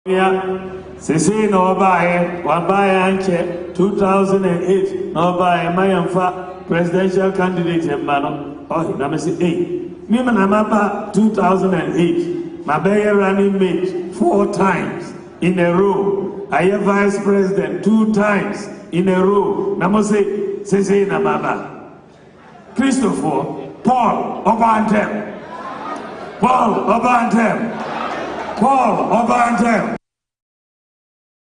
Sisi no buy one buy anche 2008 no buy Mayamfa presidential candidate Mano. Oh, na me say me na 2008 my bear running mate 4 times in a row. I am vice president 2 times in a row. Na mo say sisi na baba. Christopher Paul Obantem. Paul Obantem.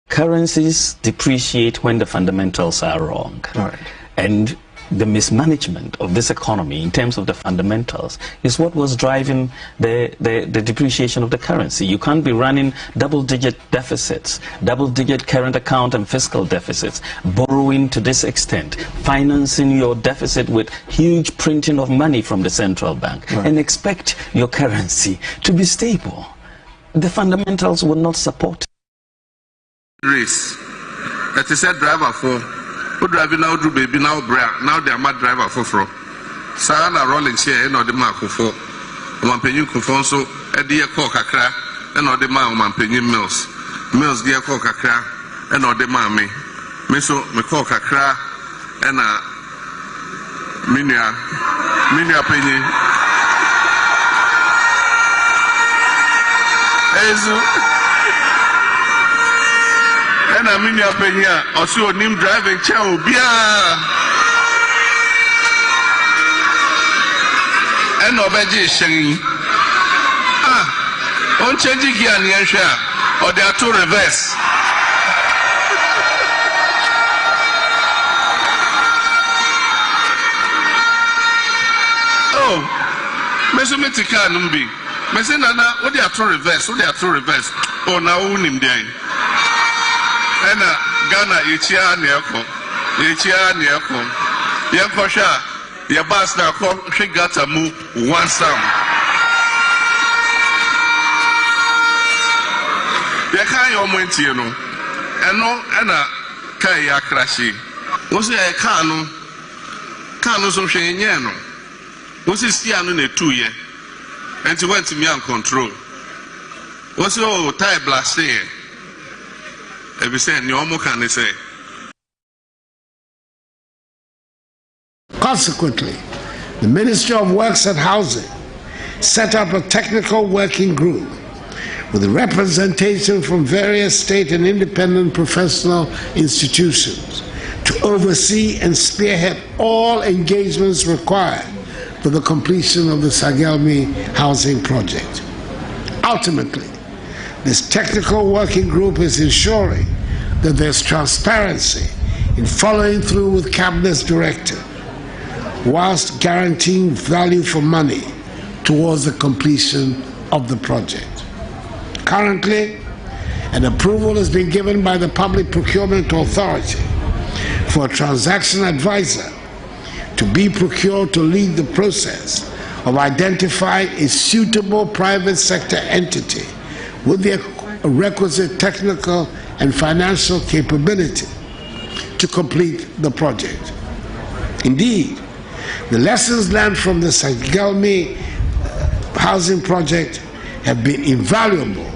Currencies depreciate when the fundamentals are wrong. Right. And the mismanagement of this economy in terms of the fundamentals is what was driving the depreciation of the currency. You can't be running double-digit deficits, double-digit current account and fiscal deficits, borrowing to this extent, financing your deficit with huge printing of money from the central bank, right, and expect your currency to be stable. The fundamentals will not support. Race. That is a driver for who driving now do baby now bra now they are mad driver for Sarah rolling share and the mark for Mampenyu Confonso a dear cock kakra and the man Mampenyu Mills dear cock kakra and the mammy Misso McCock kakra and a minia penny. And I mean, you're also name driving chow beer and no veggie singing. On changing gear near share or there are 2 reverse. Oh, Mesometica Numbi. Messinana, what they are 2 reverse, what they are 2 reverse. Oh, now him there. And Ghana, Ichia Niako, Yankosha, Yabasna, she got a move 1 sum. Yakai Omontino, and no, Anna Kaya Krashi. Was there a Kano so Shayano? Was it Siano in a 2 year? And she went to me on control. Was your tie blast here? Consequently, the Ministry of Works and Housing set up a technical working group with representation from various state and independent professional institutions to oversee and spearhead all engagements required for the completion of the Sagelmi housing project. Ultimately, this technical working group is ensuring that there's transparency in following through with Cabinet's directive, whilst guaranteeing value for money towards the completion of the project. Currently, an approval has been given by the Public Procurement Authority for a transaction advisor to be procured to lead the process of identifying a suitable private sector entity with the requisite technical and financial capability to complete the project. Indeed, the lessons learned from the Sagelmi housing project have been invaluable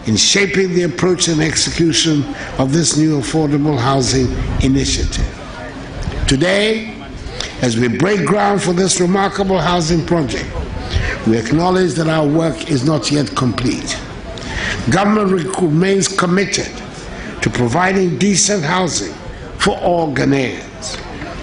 in shaping the approach and execution of this new affordable housing initiative. Today, as we break ground for this remarkable housing project, we acknowledge that our work is not yet complete. Government remains committed to providing decent housing for all Ghanaians.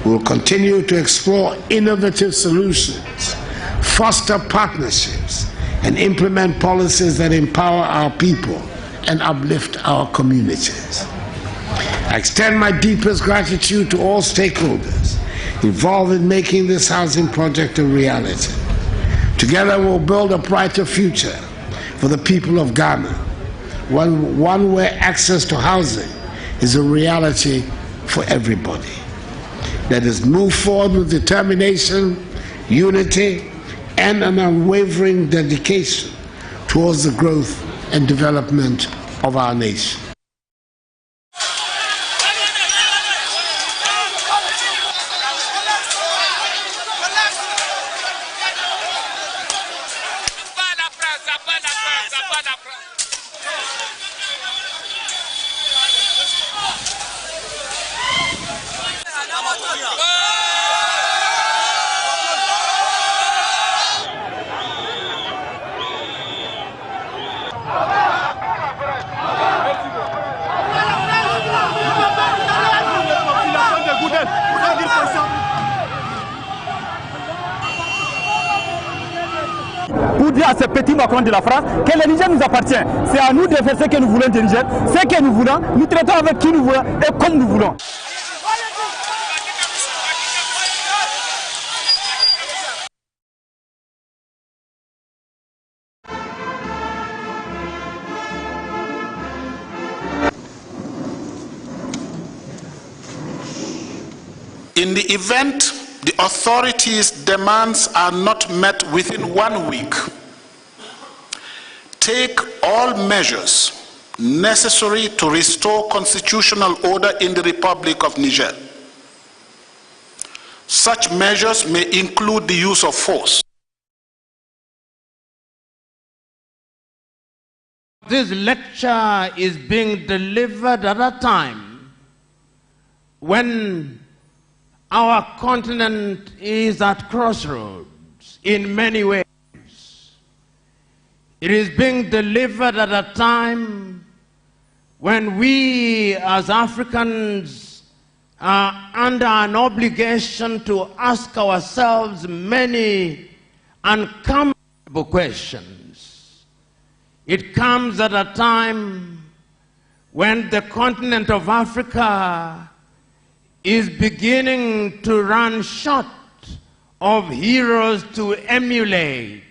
We will continue to explore innovative solutions, foster partnerships, and implement policies that empower our people and uplift our communities. I extend my deepest gratitude to all stakeholders involved in making this housing project a reality. Together we'll build a brighter future for the people of Ghana, one where access to housing is a reality for everybody. Let us move forward with determination, unity, and an unwavering dedication towards the growth and development of our nation. petit Macron de la France, que le Niger nous appartient. C'est à nous de faire ce que nous voulons du Niger, ce que nous voulons, nous traitons avec qui nous voulons et comme nous voulons. In the event the authorities' demands are not met within 1 week, take all measures necessary to restore constitutional order in the Republic of Niger. Such measures may include the use of force. This lecture is being delivered at a time when our continent is at crossroads in many ways. It is being delivered at a time when we as Africans are under an obligation to ask ourselves many uncomfortable questions. It comes at a time when the continent of Africa is beginning to run short of heroes to emulate.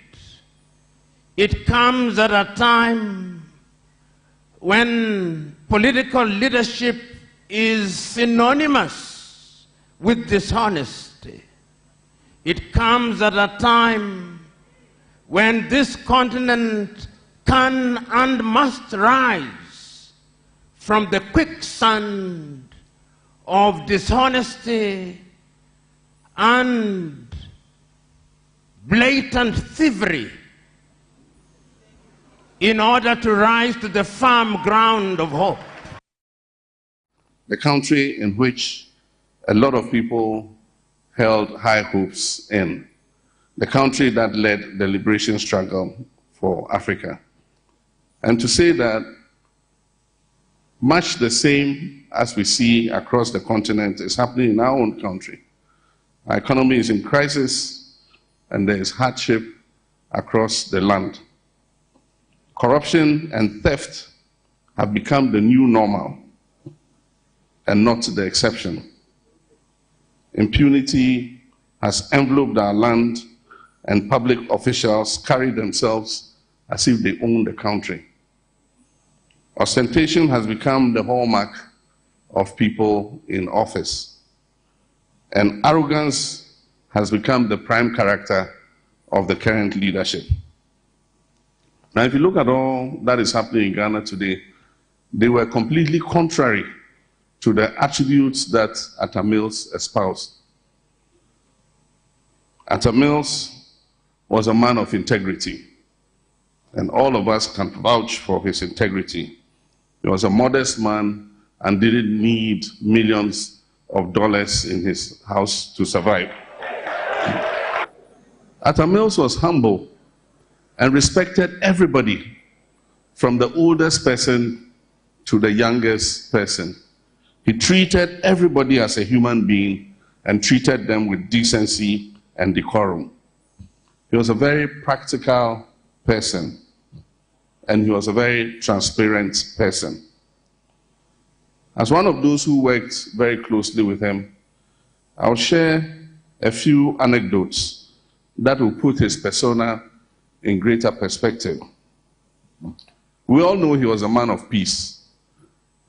It comes at a time when political leadership is synonymous with dishonesty. It comes at a time when this continent can and must rise from the quicksand of dishonesty and blatant thievery in order to rise to the firm ground of hope. The country in which a lot of people held high hopes in, the country that led the liberation struggle for Africa. And to say that much the same as we see across the continent is happening in our own country. Our economy is in crisis and there is hardship across the land. Corruption and theft have become the new normal and not the exception. Impunity has enveloped our land and public officials carry themselves as if they own the country. Ostentation has become the hallmark of people in office, and arrogance has become the prime character of the current leadership. Now, if you look at all that is happening in Ghana today, they were completely contrary to the attributes that Atta Mills espoused. Atta Mills was a man of integrity, and all of us can vouch for his integrity. He was a modest man and didn't need millions of dollars in his house to survive. Atta Mills was humble and respected everybody, from the oldest person to the youngest person. He treated everybody as a human being and treated them with decency and decorum. He was a very practical person, and he was a very transparent person. As one of those who worked very closely with him, I'll share a few anecdotes that will put his persona in greater perspective. We all know he was a man of peace,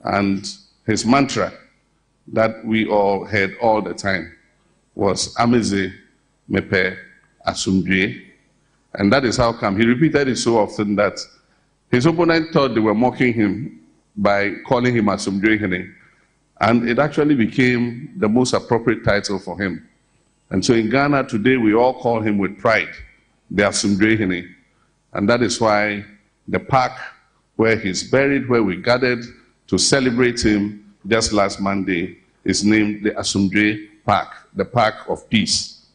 and his mantra that we all heard all the time was Ameze Mepe Asumdwe, and that is how come he repeated it so often that his opponent thought they were mocking him by calling him Asumdwe, and it actually became the most appropriate title for him. And so in Ghana today, we all call him with pride the Asumdwe, and that is why the park where he's buried, where we gathered to celebrate him just last Monday, is named the Asumdwe Park, the Park of Peace.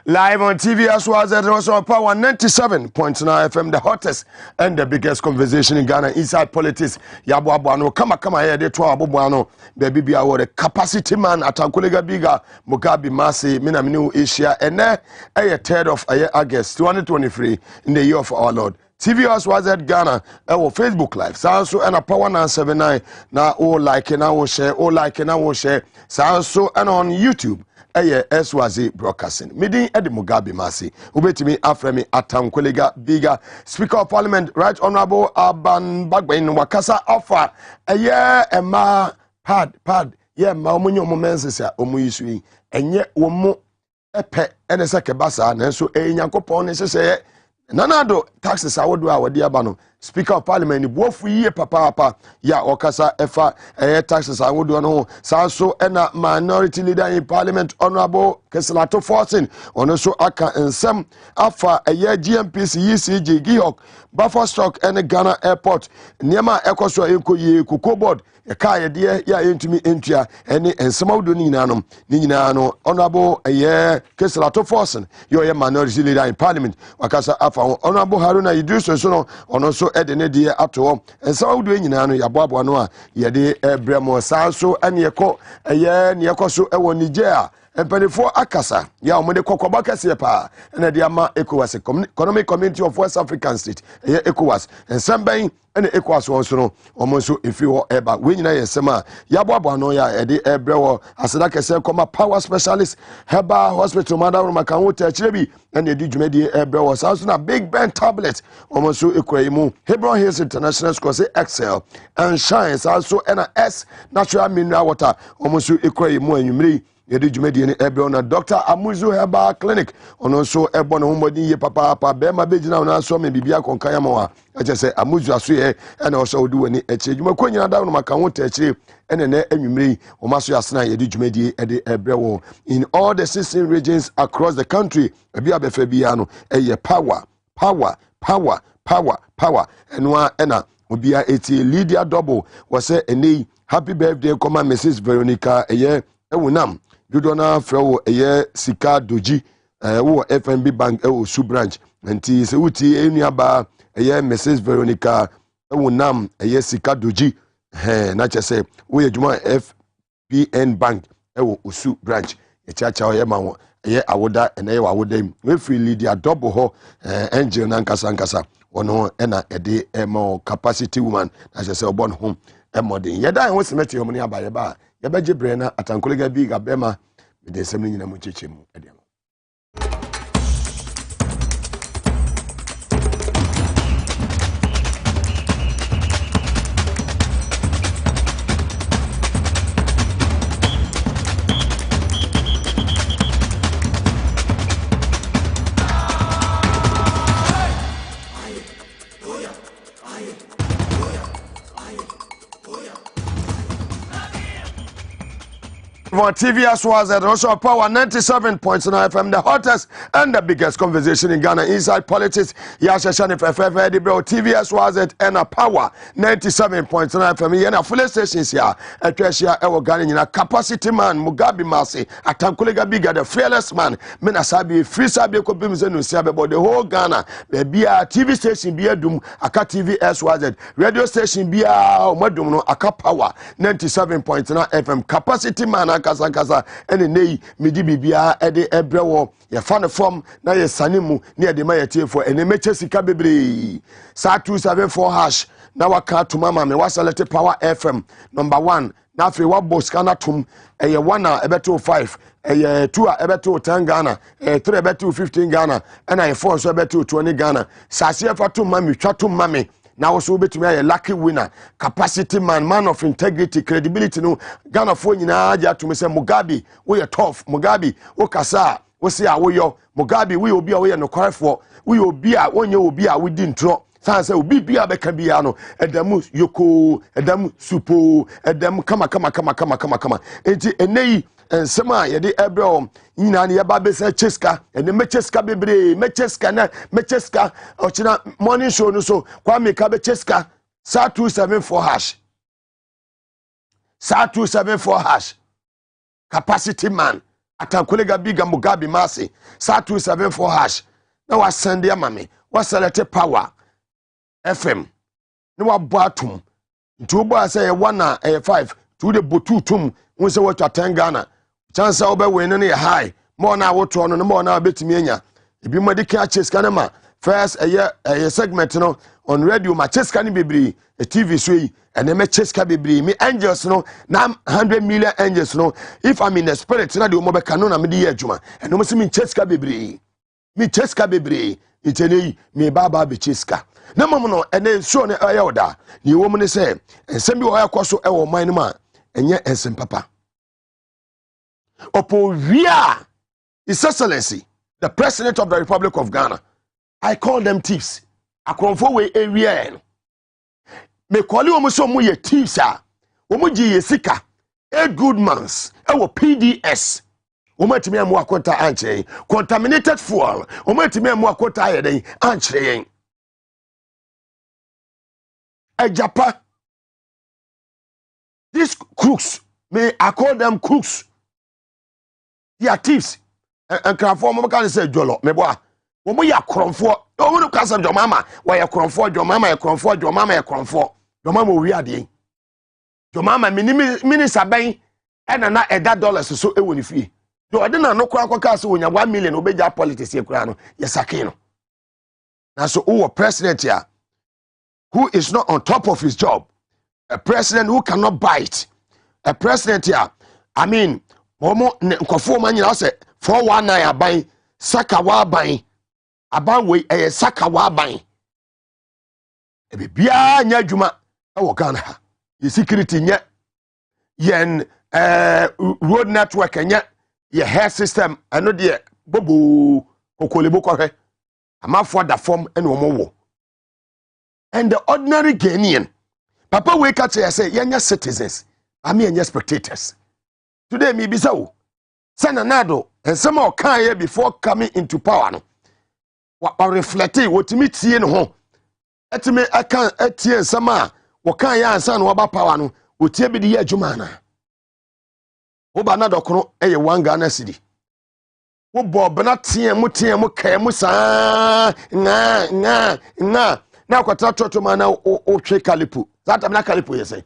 Live on TV as well as also Power 97.9 FM, the hottest and the biggest conversation in Ghana inside politics. Yabo Abuano, kama here, they 12 Abuano, baby be our capacity man at Ankulega Biga, Mugabe Maase, Minaminu Asia, and a 3rd of August 2023 in the year of our Lord. TV as was at Ghana, our Facebook Live. So and a Power 979 now all like and I will share, all like and I will share. So and on YouTube. Eswazi broadcasting. Meeting Eddie Mugabe Maase. Ubetimi Afremi Atam Kolega Biga Speaker of Parliament, Right Honorable Aban Bagbain Wakasa offer a year ma pad yeah ma omunyo momensis ya omuyisui enye womo epe ene seke basa nanso enyankopon ne sese nanado taxes awodo awade aba no Speaker of Parliament bofu yiye papa ya okasa efa taxes awodo no so ena minority leader in Parliament Honorable Keselato Fortune ono so aka ensem afa GMPC ECG Gihok buffer stock ene Ghana airport niema ekoso enkoye kuko board ka ye de ya entumi entua ene ensem awodo ni nyina no Honorable Keselato Fortune yo minority leader in Parliament wakasa afa Honorable Haruna Idris so no ono so edene de ato ensem awodo nyina no yaboabo no a ye de bremo so ene yeko ne yekoso ewo Nigeria Empenifo akasa ya omode kokoba kese pa na de ama ECOWAS Economic Community of West African State ECOWAS ensemben ene ECOWAS won so no omonso efi ho eba we nyina yesema ya boabo no ya ede ebrewo aseda kese koma power specialist Heba Hospital madam makanwo ta kirebi ene di dwumedi ebrewo so na Big Ben tablet omonso ekoyimu Hebron Hills International School say Excel and Shine so ena S natural mineral water omonso ekoyimu anwumri yedi jumedi ni ebe na Dr. Amuzu Heba Clinic ono so ebo no homodi ye papa bema bejina na so me bibia konkan ya mawa eche se Amuzu aso ye ena o so odi wani eche dwuma kwanyina da no maka ho ta eche ene na anwumre o maso yasena yedi jumedi ede ebrewo in all the 16 regions across the country ebi abefa bia no eye power enwa ena obia eti Lydia Double wase eni happy birthday koma Mrs. Veronica eye ewunam Judona Frewo Sika Doji wo FNB Bank Su branch nti se wuti enuaba Mrs. Veronica ewunam Sika Doji na chese wo yedwuma FBN Bank Su branch echacha ma awoda ene awoda we free Lydia Double ho angel na nkasa ono ena ede capacity woman na chese obon home modern yeda ho semeti homni abaye ba yabaje brena atankolega bi gabema de semni nyina mu chechemu ede on TV as well as also Power 97.9 FM, the hottest and the biggest conversation in Ghana inside politics. Yasha Shani FFF, the bro TV as well as and a Power 97.9 FM. Yana full stations here at Treasure Ewo Ghana capacity man Mugabe Maase atankolega biga the fearless man menasabi free sabi ko bimzenu siabe about the whole Ghana. There be a TV station be adum aka TV as well as radio station be a madum no aka Power 97.9 FM capacity man kasa ene nei medi bibia ede ebrewo ye fa ne form na ye sanimu ne ede ma yetiefo ene meche sika bebre sa 274# na waka to mama me wasalete Power FM number 1 na afi wa boss kana tum eye 1 a ebeto 5 eye 2 a ebeto 10 Ghana 3 ebeto 15 Ghana ena ye 4 so ebeto 20 Ghana sa se fa tum mami twa tum mami now so betumi a lucky winner capacity man of integrity credibility no Ghana fo nyina aja to me say Mugabe we tough Mugabe wo kasa wo se a wo yo Mugabe we obi a we no kwarefo we obi a wonye obi a we di ntro san say obi bia be ka bia no edamu yoko edamu supo edamu kama enti enei ensema yede ebro nyina ne yeba be say cheska ene mecheska bebre mecheska ochina morning show no so kwa me ka be cheska sa 274# capacity man atankolega biga Mugabe Maase sa 274 hash na wa send ya mame wa select power FM na wa bo atom nti wo bo say 1 na 5 to the botu tum won say what 10 Ghana chance obe win na high more na woto no more na betimi anya ebi mo de ka cheska na ma first a segment no on radio ma cheska ni bebri a TV so yi and me cheska bebri me angels no na 100 million angels no if I'm in the spirit na de mo be kanu na me de adwuma and mo se me cheska bebri itene me baba be cheska na mom no ene so ne ayoda ni wo mo ne se ensem bi wo yakoso e wo man no ma enye ensem papa opo wia His Excellency the President of the Republic of Ghana. I call them thieves. Akromfo we area. Me call you omo so mo ye thieves a. Omo gi ye sika. A good mans. E wo PDS. Omo etimi amu akonta anche. Contaminated fuel. Omo etimi amu akonta ayeden anche yen. Ejapa. These crooks, I call them crooks. They are thieves. And Crawford mo kan say jolo me boa. Wo mo ya kromfo. O mo ka say jomama, wa ya kromfo, jomama ya kromfo, jomama ya kromfo. Jomama wi ade. Jomama mini saban e na eda dollars so e woni fie. Do ode na no kwa ka so wonya 1 million obeja politics e kura no. Yesake no. Na so who president here who is not on top of his job. A president who cannot bite. A president here. I mean, momo nkofo man nyina say 419 aban saka wa aban we saka wa aban e bia nya adwuma e wo Ghana ha ye security nya yen road network nya ye health system eno de bobo kokolebo kohwe amafo da form ene omowo and the ordinary Ghanaian papa we catch say yenya citizens ami yenya spectators today me bisa wo Senanado and some more can here before coming into power no what reflecting what me tie no ho etime aka etie sama wo kan ya ansa no ba power no otie bi de ya adwuma na wo ba na dokoro eye 1 Ghana cedi wo bo bena tie mu kai mu saa nga na kwata toto ma na o twe kalipo zata na kalipo yese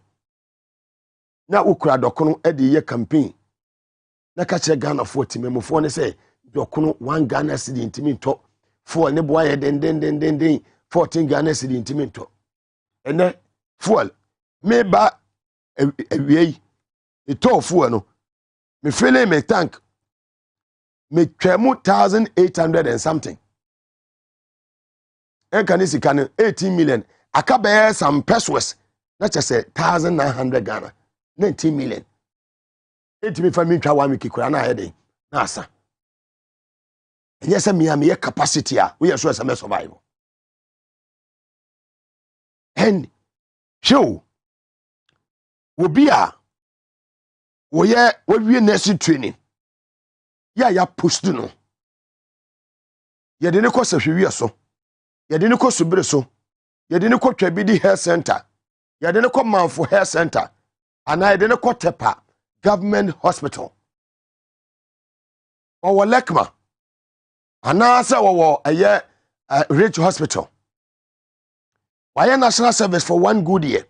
na ukura dokoro e de ye campaign na ka kire Ghana fo timemofo ne se dokono 1 Ghana cedi ntimi nto fuel ne boa ye den 14 Ghana cedi ntimi nto ene fuel me ba awiei ito fuel no me fele me tank me twemu 1800 and something en kanisi kan 18 million akabe some pesos na chese 1900 Ghana 19 million etimi fami twa wa mikikura na ayede na asa yes me capacity a we so as me survive and show wo bia wo wie nursing training ya post no ye de ne ko sahwe so ye de ne ko subire so ye de ne ko twabidi health center ye de ne ko manfo health center ana ye de ne ko tepa government hospital or lekma anasa wo aye rich hospital why national service for 1 good year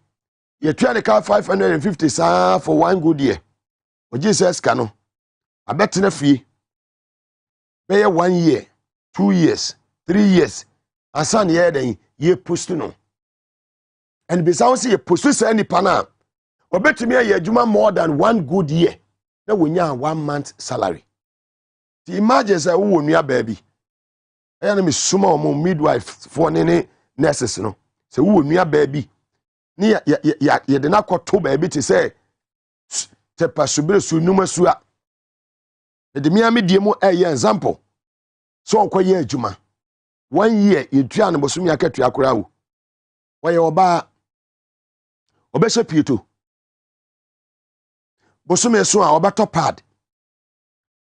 you try the car 550 sa for 1 good year o Jesus kanu abetena fie be 1 year 2 years 3 years asan ye den ye post no and be sound say ye post say ni pana obetumi aye adwuma more than 1 good year na wonya 1 month salary. The imagine say wo nua baby e na me suma o midwife for ne nurses no say wo nua baby ni ya de na kwato baby te say te pasubire su numa su a de mi amedie mu example so onkoye adwuma 1 year yetua no bosumi akatua akora wo woye oba obehye pieto bosumi so a obeto pad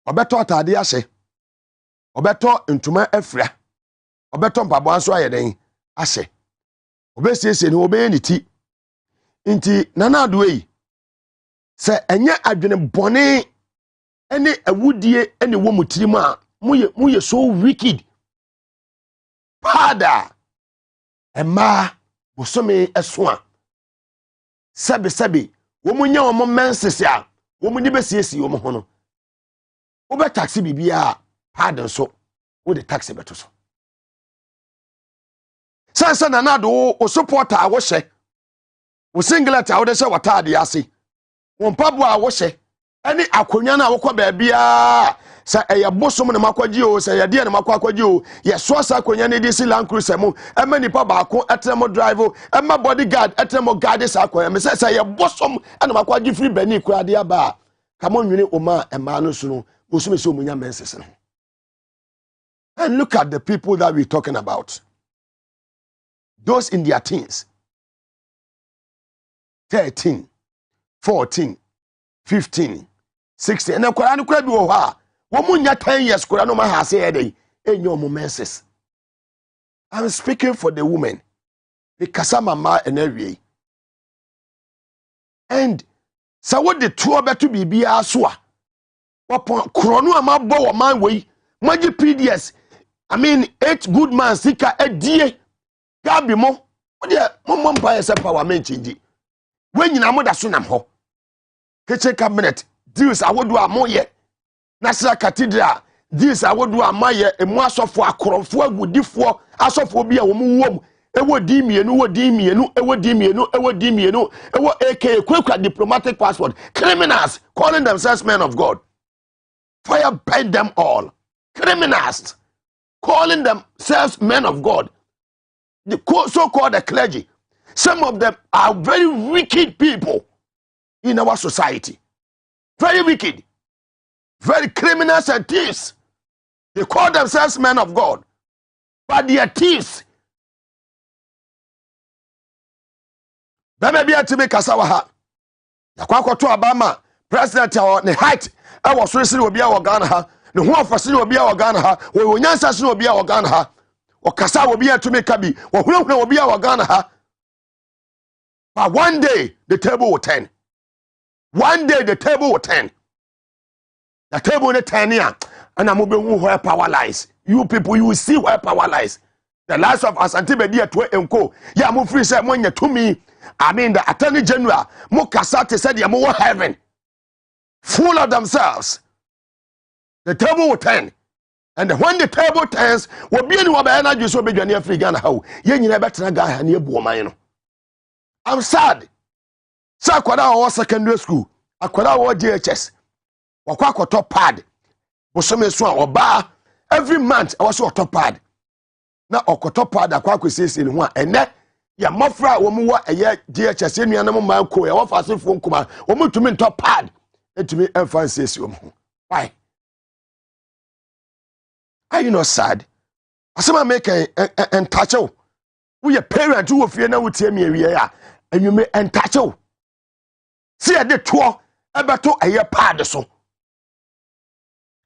obeto atade ahye obeto ntuma afra obeto mpabo anso ayeden ahye obesiese ni obeye ti nti nana adoe se enye adwene bone any awudie any wo mutirima muye so wicked pada ema bosome eso a sebe wo munya wo menses a wo mu di besiesi wo ho no wo be taxi bibia pada so wo de taxi beto so sansa na nado wo supporter a wo hye wo singlet a wo de hye watade ase wo mpabo a wo hye ani akonya na wo kwa baabia sa eye bosom na makwaji o sa ye de na makwakwaji o ye so sa akonya ne di si Land Cruiser mu ema nipa baako etremo drive ema bodyguard etremo guard sa akonya me sa ye bosom na makwaji free bani kurade aba kama nwene oma ema no so no bosom se omunya menses no. And look at the people that we're talking about. Those in their teens, 13, 14, 15, 16. And the Quran could be over. Woman, 10 years, Quran, my house, in your momenses. I'm speaking for the women, because I'm a man and every. And so, what the two better be aswa. What Chrono, my bow, my way, Magic PDS. I mean, 8 good man, seeker, a dear. Gabi mo, odia mo mpa yesa power menchindi. When you namoda sunam ho. Kitchen cabinet, deals awodu amoye. National Cathedral, deals awodu amaye, emu asofo akorofo agudifo, asofo bi a wo mu wom. Ewo di mienu, ewo AK quick diplomatic passport. Criminals calling themselves men of God. Fire burn them all. Criminals calling themselves men of God. The so-called the clergy, some of them are very wicked people in our society. Very wicked. Very criminals and thieves. They call themselves men of God. But they are thieves. Bebe to me kasawa ha. Yakwako to Obama, president or the height. I was recently be our Ghana ha. The one facility will be our Ghana ha. We will not will be our Ghana ha. Okasa will be to me kabi, or who will be our Ghana ha. But one day the table will turn. One day the table will turn. The table will turn here. And I'm moving where power lies. You people, you will see where power lies. The lives of Asante Bedia to Enko. Ya mu free say when you to me. I mean the Attorney General, Mukasate said ya more heaven. Full of themselves. The table will turn. And when the table turns, will be any one energy so big near free Ghana how. Yen you never tell guy near Buomano. I'm sad. Sakwada was secondary school. Akwada was DHS. Wakwako top pad. Bosome swan or bar. Every month I was so top pad. Now top pad akwako says in one and that ya mafra womu a year DHS in Yanamo Manco, a fast phone kuma, womu to me top pad. And to me emphasis you. Why? Are you not sad? As I make and touch you. We a parent who fear now would tell me and you may and touch you. See at the tour about a year pad so.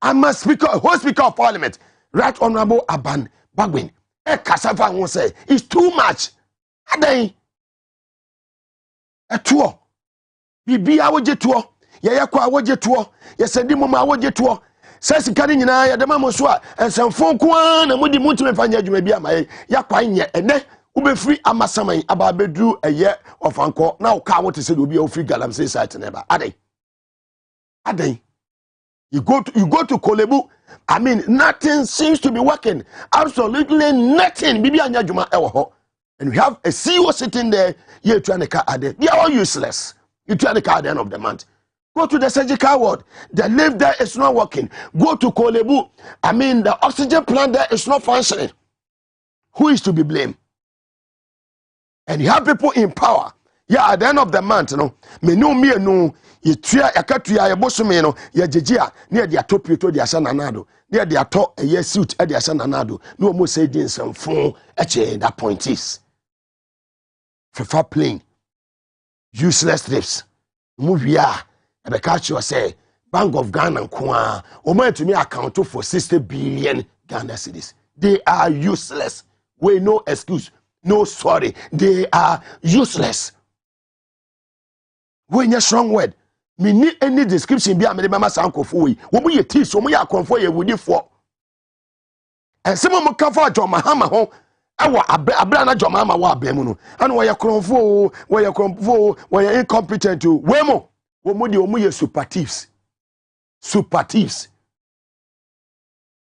I'm a speaker, whole speaker of parliament, Right Honorable Aban Bagwin. A cassava won't say it's too much. A day a tour. Be our jet tour. Yayakwa our jet tour. Yes, and Dimoma our jet tour. Says carrying in I the mamoswa and some phone kwan and with the mountain fanya you may be my yakwa yet and then ube free amasamai about bedru a year of uncle. Now car what is it will be free galam say site never. Ade. You go to Kolebu. I mean nothing seems to be working. Absolutely nothing. Bibi anya juma ewo. And we have a CEO sitting there, you're trying to car ade. They are all useless. You try to car at the end of the month. Go to the surgical ward. The lift there is not working. Go to Kolebu. I mean, the oxygen plant there is not functioning. Who is to be blamed? And you have people in power. Yeah, at the end of the month, you know, me no, you try a cut to your bossomino, your jejia, near the atopio to the asananado, near the ato a year suit at the asananado. No more say din some phone, that point is. For playing useless trips. Move ya. The catch you say, Bank of Ghana Kwa, or to me account for 60 billion Ghana cedis. They are useless. We no excuse, no sorry. They are useless. When you're strong word, me need any description be a me mama sankofo yi wo mu ye tease wo mu ya konfo ye wudifo ensemo mo ka fa John Mahama ho ewo abra na John Mahama wa abem no ana wo ye konfo wo ye incompetent we mo wo mu de wo mu ye superlatives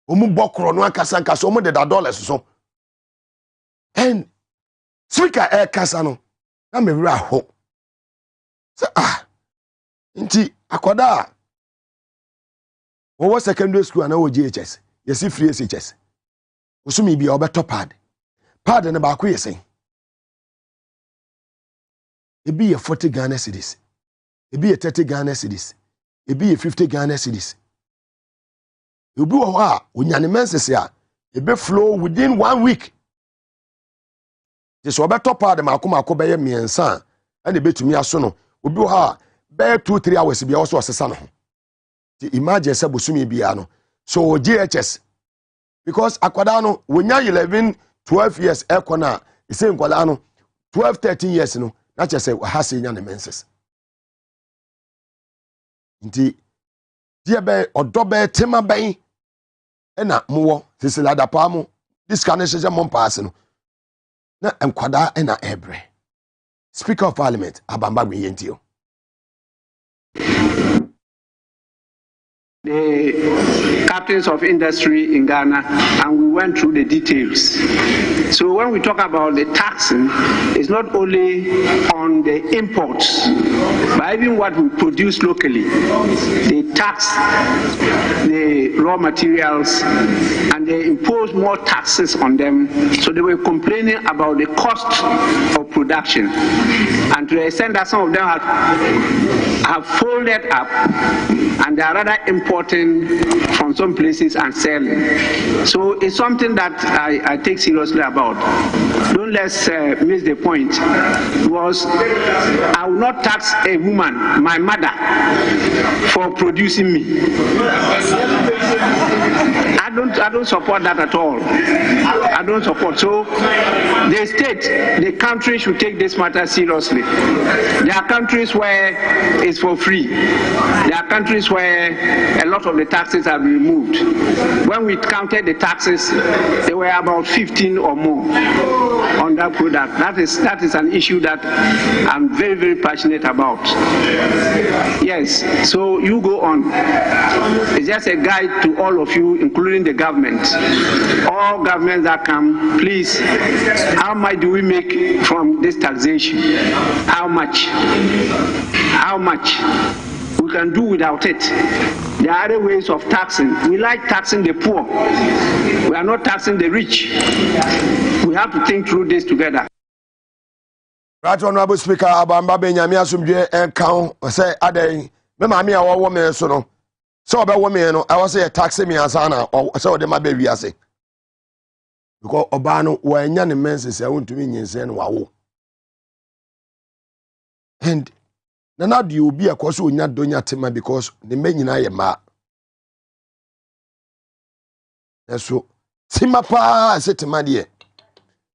wo mu bokro no akasa nkasa wo mu de $1 so and speaker kasa no na me wura ho say nti akoda wo secondary school na wo GHS yesi free SHS usumi bia obeto pad na ba ko yesen ebi ye 40 Ghana cedis ebi ye 30 Ghana cedis ebi ye 50 Ghana cedis ebi wo ha onyane menses a ebe flow within 1 week so obeto pad makoma be ye miensa na betumi aso no obi wo ha be 2-3 hours bia wo so osesa no ti imagine se bosumi bia no so GHS because akwada no wonya 11-12 years ekona ise nkwala no 12-13 years no na che se ha se nya ne menses nti die be odobe tema ben na mowo sisilada pa mo this can shege mo pass no na nkwada na ebre Speaker of Parliament Abamba Gwiyentio. The captains of industry in Ghana, and we went through the details. So when we talk about the taxing, it's not only on the imports, but even what we produce locally. They tax the raw materials and they impose more taxes on them. So they were complaining about the cost of production. And to the extent that some of them have folded up and they are rather importing from some places and selling. So it's something that I take seriously about. Don't let's miss the point. Because I will not tax a woman, my mother, for producing me. I don't support that at all. I don't support. So the state, the country should take this matter seriously. There are countries where it's for free. There are countries where a lot of the taxes have been removed. When we counted the taxes, they were about 15 or more on that product. That is an issue that I'm very, very passionate about. Yes, so you go on. It's just a guide to all of you, including the government. All governments that come, please, how much do we make from this taxation? How much? How much? We can do without it. There are other ways of taxing. We like taxing the poor. We are not taxing the rich. We have to think through this together. Right, Honorable Speaker, Abamba Benyami Asumdwe enkan say adai me mami a wo me so no. So oba wo me no, I was say tax me asana o say o de ma be wiase. Because oba no wo anya ne menses e wontumi nyinse no wawo. And Nana di obi akoso onya donya tema because the men nyina ye ma. Eso tima pa se tema de.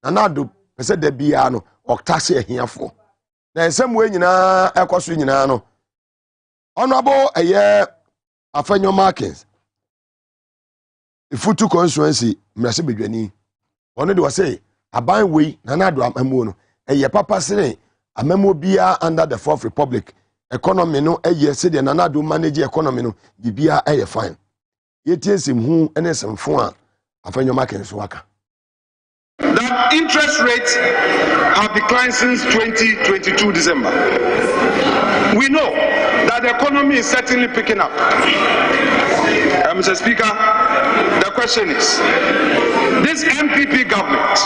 Nana do pese da bia no oktase ahiafo. Na ensem we nyina ekoso nyina no. Honorable eye Afenyo Markins. Ifutu constituency mrase bedwani. Ono de wo say aban we nana do amamu no. Eye papa sene amemo bia under the Fourth Republic economy no eye se de nana do manage economy no bibia eye fine yetiesim hu enesem fo a Afenyo Markins waka. That interest rates have declined since 2022 December. We know that the economy is certainly picking up. Mr. Speaker, the question is, this MPP government,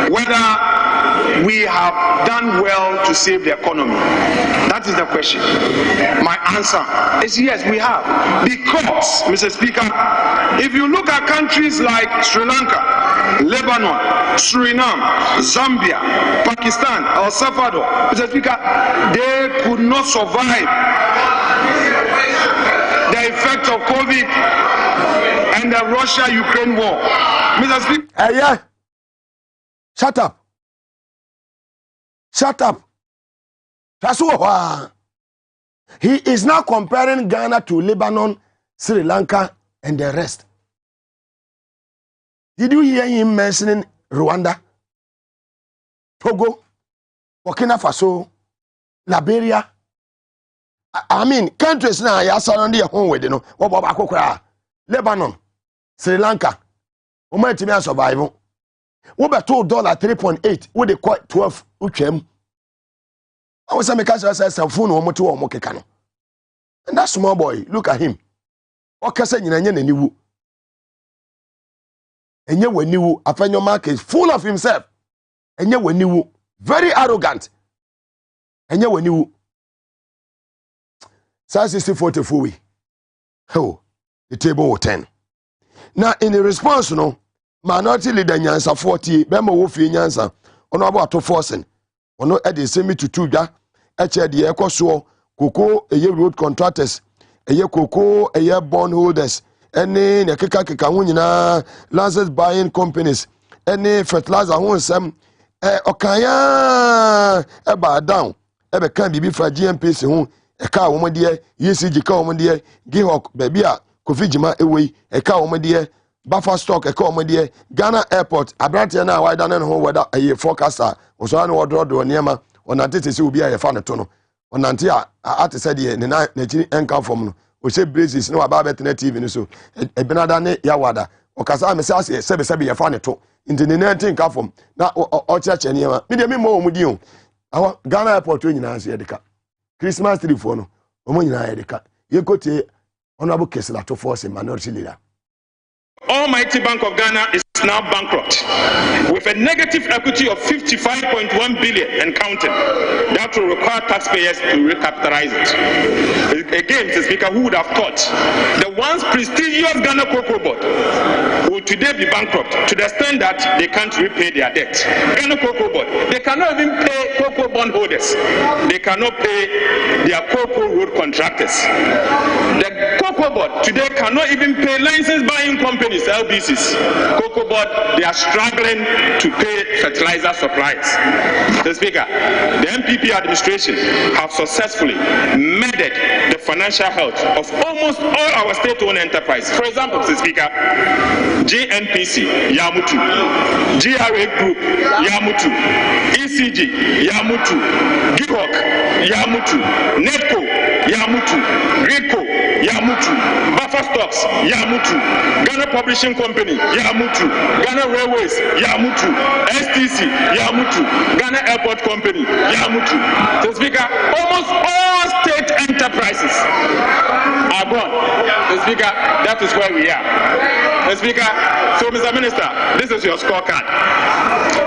whether we have done well to save the economy? That is the question. My answer is yes, we have. Because, Mr. Speaker, if you look at countries like Sri Lanka, Lebanon, Suriname, Zambia, Pakistan, El Salvador, Mr. Speaker, they could not survive the effect of COVID and the Russia-Ukraine war. Mr. Speaker. Yeah. Shut up. Shut up. That's what. He is now comparing Ghana to Lebanon, Sri Lanka, and the rest. Did you hear him mentioning Rwanda, Togo, Burkina Faso, Liberia? I mean, countries now are surrounding your home with, you know, Lebanon, Sri Lanka, Oman survival. Over $2.3.8, what they call 12 UCM. I was a mechanic some phone or motor or mokekano. And that small boy, look at him. What can say in any new? And yet when you a your mark is full of himself. And yet when you very arrogant. And yet when you size 60-44 oh, the table will 10. Now in the response, you know, minority leader nyansa 40 bema wo fie nyansa ono abo ato forcing ono e dey semi tutu dwa e che de ekoso koko eye road contractors eye koko eye bond holders ene ne keka ho nyina license buying companies ene fertilizer ho nsem okanya e ba down e be kan bibi fra GMPC ho e ka wo modie ECG ka wo modie Gihok baby a Kofi Jima ewei e ka wo modie Buffer stock a comedy Ghana Airport. Abrante na why done ho weather a forecaster. Also no order do niema on antete will be a fan tono. On antia at said ye na enka from no. O say blazes no about better TV so. E benada ne yawada. O kasa me say sebe ye fan to. Into the 19 ka from. Na o church niema. Me de me mo omudi o. Awa Ghana Airport we nyina so yedeka. Christmas tree for no. Omo nyina yedeka. Ye kote honorable Kesla to force minority leader. Almighty Bank of Ghana is now bankrupt with a negative equity of 55.1 billion and counting. That will require taxpayers to recapitalize it. Again, Mr. Speaker, who would have thought the once prestigious Ghana Cocoa Board will today be bankrupt to the extent that they can't repay their debt. Ghana Cocoa Board, they cannot even pay cocoa bond holders. They cannot pay their cocoa road contractors. The Cocoa Board today cannot even pay license buying companies, LBCs. Cocoa Board, they are struggling to pay fertilizer supplies. Mr. Speaker, the MPP administration have successfully meddled the financial health of almost all our state-owned enterprises. For example, Mr. Speaker, JNPC, Yamutu, GRA Group, Yamutu, ECG, Yamutu, Gihok, Yamutu, Netco, Yamutu, Rico, Yamutu, Buffer Stocks, Yamutu, Ghana Publishing Company, Yamutu, Ghana Railways, Yamutu, STC, Yamutu, Ghana Airport Company, Yamutu. So, Speaker, almost all state enterprises are gone. So, Speaker, that is where we are. So, Speaker, so Mr. Minister, this is your scorecard.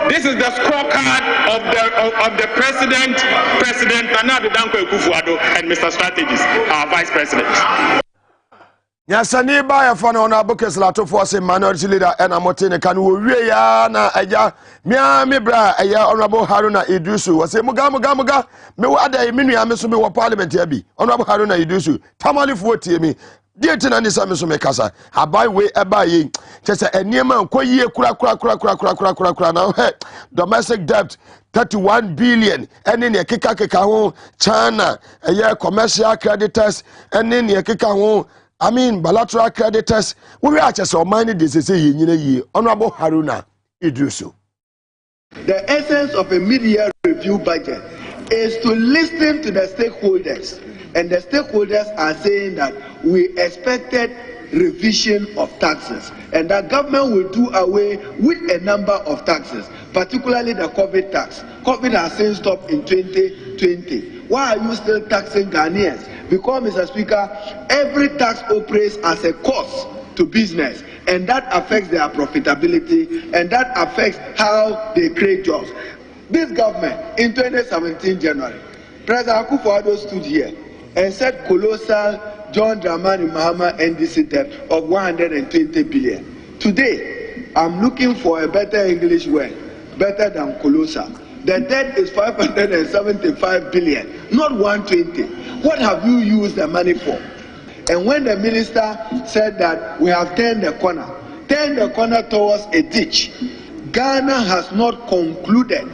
This is the scorecard of the President Nana Addo Dankwa Akufo-Addo, and Mr. Strategist, our Vice President. Nyasani ba ya fana ona bukes la to force minority leader ena motene kan wo wie ya na eja mi bra eya honorable Haruna Iddrisu wo say muga me wo ada me nua me so me wo parliament ya bi honorable Haruna Iddrisu tamalifu tie mi die tina ni sa me so me kasa abai we eba yi chese eniema nkoyie kura na he domestic debt 31 billion ene ne keka ho China eya commercial creditors ene ne keka ho I mean, bilateral creditors, we are just reminded this is a Honorable Haruna Iddrisu. The essence of a mid-year review budget is to listen to the stakeholders, and the stakeholders are saying that we expected revision of taxes, and that government will do away with a number of taxes, particularly the COVID tax. COVID has since stopped in 2020. Why are you still taxing Ghanaians? Because, Mr. Speaker, every tax operates as a cost to business, and that affects their profitability, and that affects how they create jobs. This government, in 2017 January, President Akufo-Addo stood here and said colossal John Dramani Mahama NDC debt of 120 billion. Today, I'm looking for a better English word, better than colossal. The debt is 575 billion, not 120. What have you used the money for? And when the minister said that we have turned the corner towards a ditch, Ghana has not concluded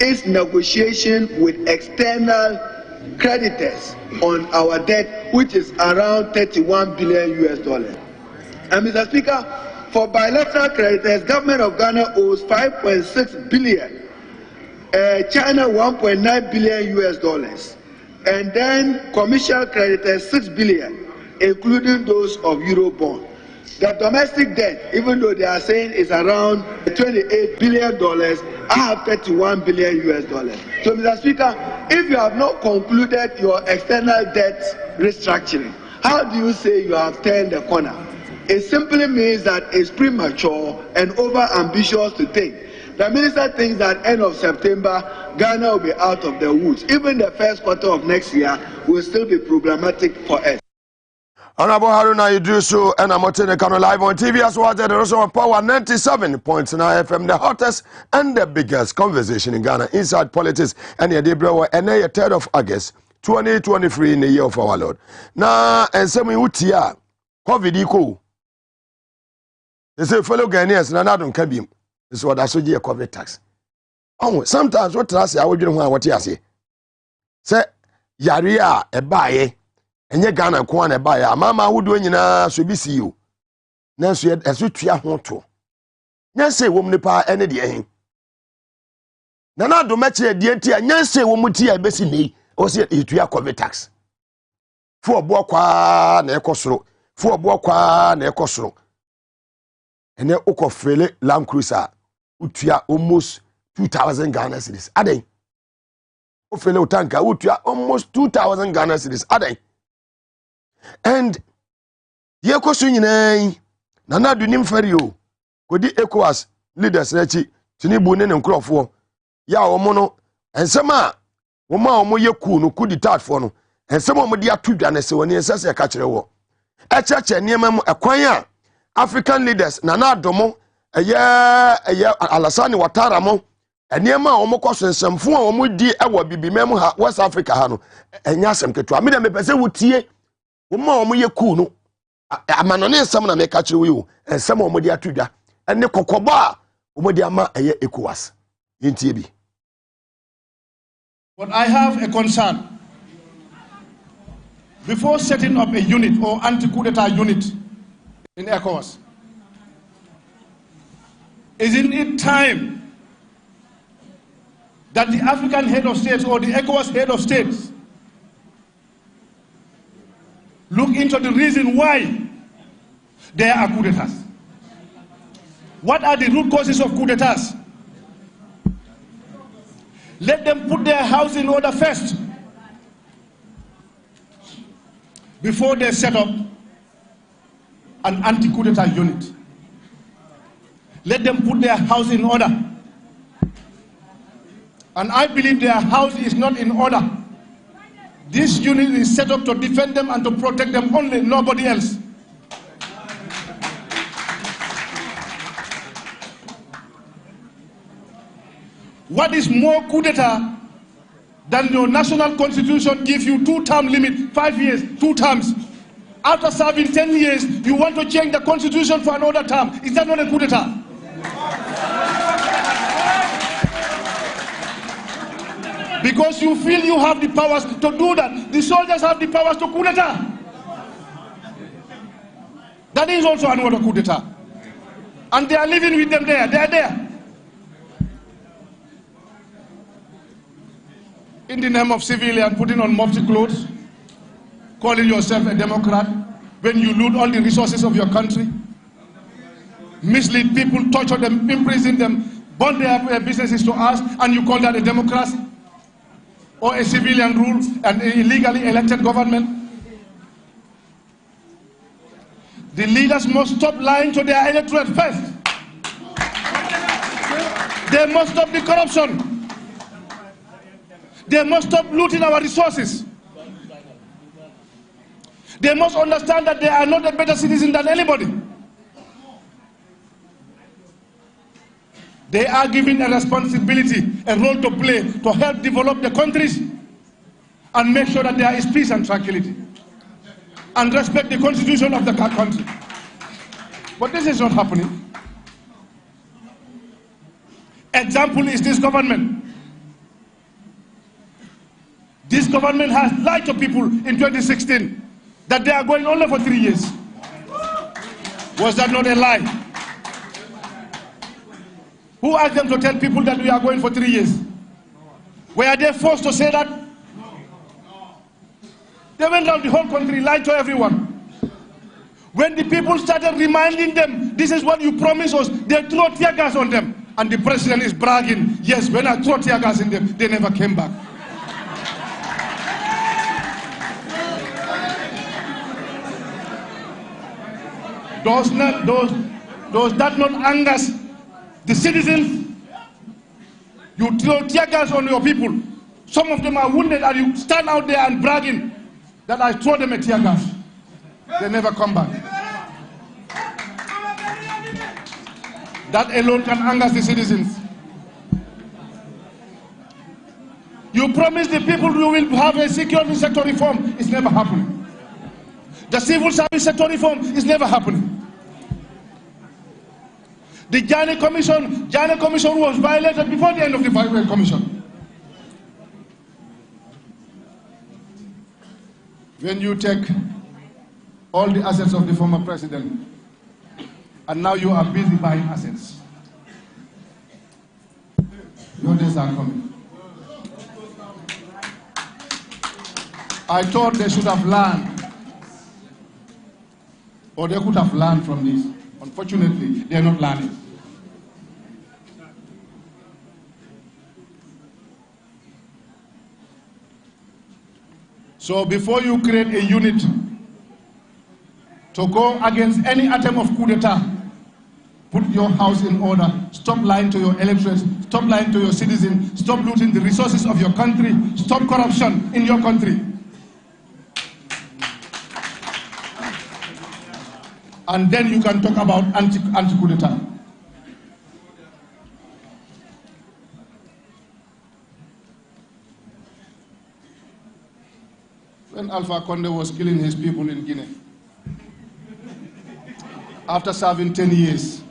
its negotiation with external creditors on our debt, which is around $31 billion. And Mr. Speaker, for bilateral creditors, government of Ghana owes $5.6 billion, China $1.9 billion, and then commercial creditors $6 billion, including those of Eurobond. The domestic debt, even though they are saying it's around $28 billion, I have $31 billion. So, Mr. Speaker, if you have not concluded your external debt restructuring, how do you say you have turned the corner? It simply means that it's premature and over-ambitious to think. The minister thinks that end of September, Ghana will be out of the woods. Even the first quarter of next year will still be problematic for us. Honorable Haruna Idrisu and Amotene Kano live on TV as well as the Rosso Power 97.9 FM, the hottest and the biggest conversation in Ghana inside politics. And the Debra and the 3rd of August 2023 in the year of our Lord. Now, and some utia COVID equal. They say fellow Ghanaians, and I don't can be. This is what I saw here COVID tax. Oh, sometimes what I say, I will do what you say. Say, Yaria, a baye. Enye Ghana kwa na ba ya mama wodo nyina so bi si yo nanso eso tua ho to nyanse wom nipa ene de ehin na do meche de ntia nyanse wom ti ya besi nei o se etua covid tax fu obo kwa na ekosoro fu obo kwa na ekosoro ene ukofele Land Cruiser utua almost 2000 Ghana cedis aden ofele utanka utua almost 2000 Ghana cedis aden. And ye question na do nim fario kodi ECOWAS leaders na chi Tinubu ne nkrofo ya omo no ensem a omo ye ku no ku ditat fo no ensem omo de atudwa na se woni ensese ka kire wo echeche niam ekwan a African leaders na adomo eye Alassane Ouattara mo eniam a omo koso ensemfo a omo di ewo bibimem ha West Africa ha no enya asem ketua me de me pese wotie Woma omo ye ku no amanone ensam na me ka kire wi o ensam omo de atudwa ene kokobo a omo de ama eye ECOWAS yentie bi. But I have a concern. Before setting up a unit or anti-coup d'etat unit in ECOWAS, isn't it time that the African head of states or the ECOWAS head of states look into the reason why there are coup d'etats? What are the root causes of coup d'etats? Let them put their house in order first before they set up an anti-coup d'etat unit. Let them put their house in order. And I believe their house is not in order. This unit is set up to defend them and to protect them only, nobody else. What is more coup d'etat than your national constitution gives you 2-term limit, 5 years, 2 terms. After serving 10 years, you want to change the constitution for another term. Is that not a coup d'etat? Because you feel you have the powers to do that. The soldiers have the powers to coup d'etat. That is also another coup d'etat. And they are living with them there. They are there. In the name of civilian, putting on mufti clothes, calling yourself a Democrat, when you loot all the resources of your country, mislead people, torture them, imprison them, burn their businesses to us, and you call that a democracy? Or a civilian rule and an illegally elected government? The leaders must stop lying to their electorate first. They must stop the corruption. They must stop looting our resources. They must understand that they are not a better citizen than anybody. They are given a responsibility, a role to play, to help develop the countries and make sure that there is peace and tranquility and respect the constitution of the country. But this is not happening. Example is this government. This government has lied to people in 2016 that they are going only for 3 years. Was that not a lie? Who asked them to tell people that we are going for 3 years? Were they forced to say that? They went around the whole country, lied to everyone. When the people started reminding them, this is what you promised us, they threw tear gas on them. And the president is bragging, yes, when I threw tear gas in them, they never came back. Does that not anger the citizens? You throw tear gas on your people. Some of them are wounded and you stand out there and bragging that I throw them a tear gas. They never come back. That alone can anger the citizens. You promised the people you will have a security sector reform. It's never happening. The civil service sector reform is never happening. The Janneh Commission was violated before the end of the Commission. When you take all the assets of the former president, and now you are busy buying assets, your days are coming. I thought they should have learned, or they could have learned from this. Unfortunately, they are not learning. So before you create a unit to go against any attempt of coup d'etat, put your house in order, stop lying to your electorate, stop lying to your citizens, stop looting the resources of your country, stop corruption in your country. And then you can talk about anti-coup d'etat. When Alpha Condé was killing his people in Guinea, after serving 10 years,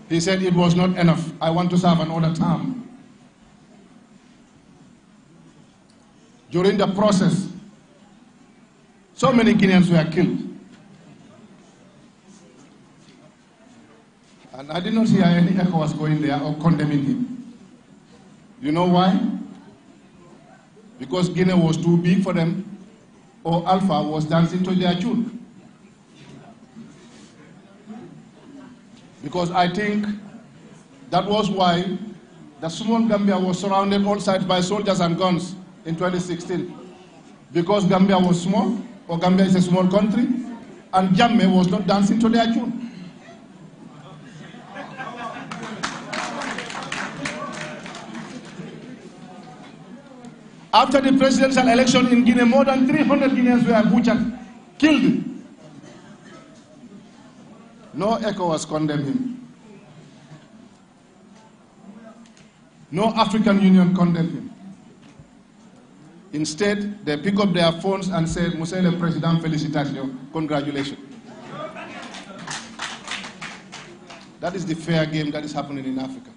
he said it was not enough. I want to serve another term. During the process, so many Guineans were killed. And I did not hear any ECOWAS going there or condemning him. You know why? Because Guinea was too big for them, or Alpha was dancing to their tune. Because I think that was why the small Gambia was surrounded all sides by soldiers and guns in 2016. Because Gambia was small, or Gambia is a small country, and Jammeh was not dancing to their tune. After the presidential election in Guinea, more than 300 Guineans were butchered, killed. No ECOWAS condemned him. No African Union condemned him. Instead, they pick up their phones and say, Monsieur le Président, félicitations, congratulations. That is the fair game that is happening in Africa.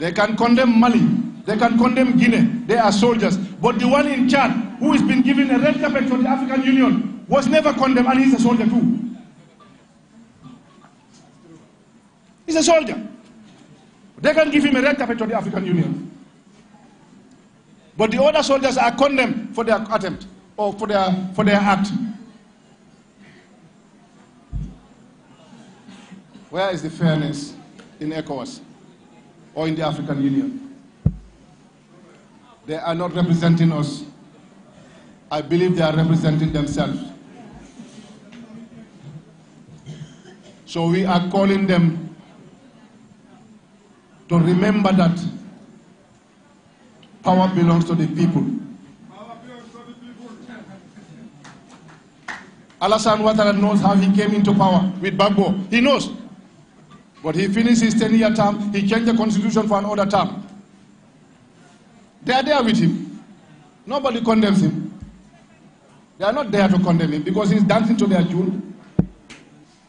They can condemn Mali, they can condemn Guinea, they are soldiers. But the one in Chad, who has been given a red carpet from the African Union, was never condemned, and he's a soldier too. He's a soldier. They can give him a red carpet to the African Union. But the other soldiers are condemned for their attempt, or for their act. Where is the fairness in ECOWAS or in the African Union? They are not representing us. I believe they are representing themselves. So we are calling them to remember that power belongs to the people. Alassane Ouattara knows how he came into power with Gbagbo. He knows. But he finished his 10-year term, he changed the constitution for another term. They are there with him. Nobody condemns him. They are not there to condemn him because he's dancing to their tune.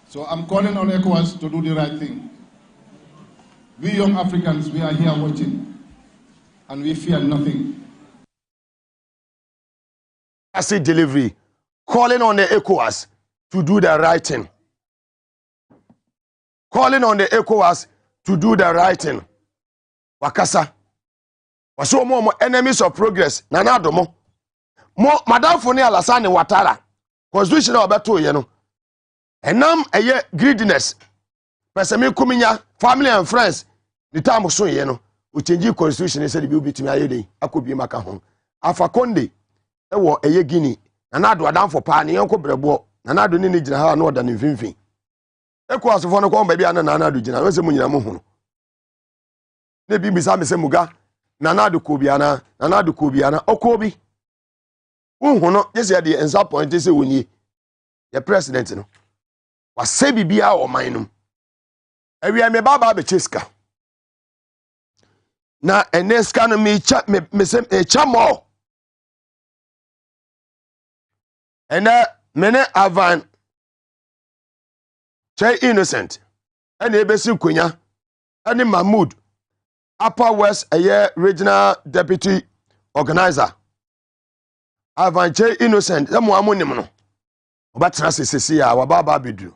So I'm calling on ECOWAS to do the right thing. We young Africans, we are here watching, and we fear nothing. embassy delivery, calling on the ECOWAS to do the right thing. Calling on the ECOWAS to do the right thing. Wakasa. Waso mo enemies of progress. Nana domo. Mo Madam Foni Alassane Ouattara. Constitution obeto ye no. Enam eye greediness. Pesemi kuminya family and friends. The time so ye no. We change constitution say the bill bitimi ayede. Akobi maka ho. Afa Konde ewo eye Guinea. Nana do adam for pa ne yonko brebo. Nana do ni gina ha na oda ne mfimfin. ECOWAS fo no ko ba bia na nana do gina. We se munyina mo hu. Ne bi bisa me se muga nana do kobiana okobi unhu no yes ya de ensa point say woni ye president no wase bibia o man no awia me baba be cheska na eneska no me se echa mo ena mene avan Che Innocent ena ebesi konya ene Mahmoud Upper West regional deputy organizer Avanche Innocent the muamonim no obatra sesesi ya wababa bidu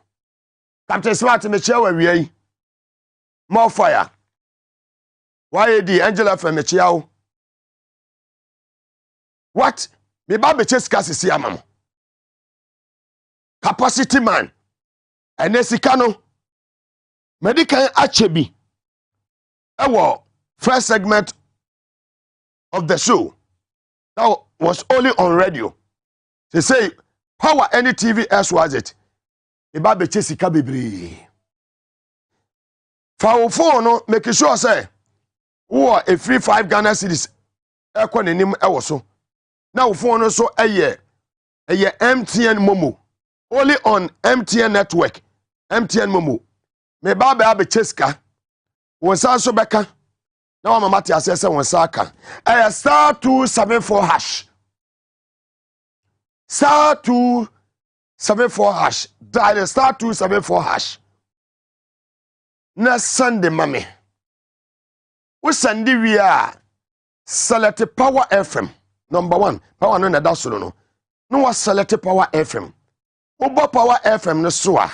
Captain Smart me chewa wiei more fire YAD Angela Femechiao what me ba be cheska sesi amamo capacity man enesika no medical achebi ewo first segment of the show that was only on radio. They say power any TV as was it. Eba be chesika bebre. For phone no make sure say who a free 5 Ghana cedis ekwa nenim ewo so. Now phone no so eye MTN Momo. Only on MTN network. MTN Momo. Me ba be chesika. Wonsa so beka na mama mate asese wonsa aka star 274 hash star 274 hash dial star 274 hash na send mame we send we a select Power FM number 1 power no na da so no no was select Power FM obo Power FM no so a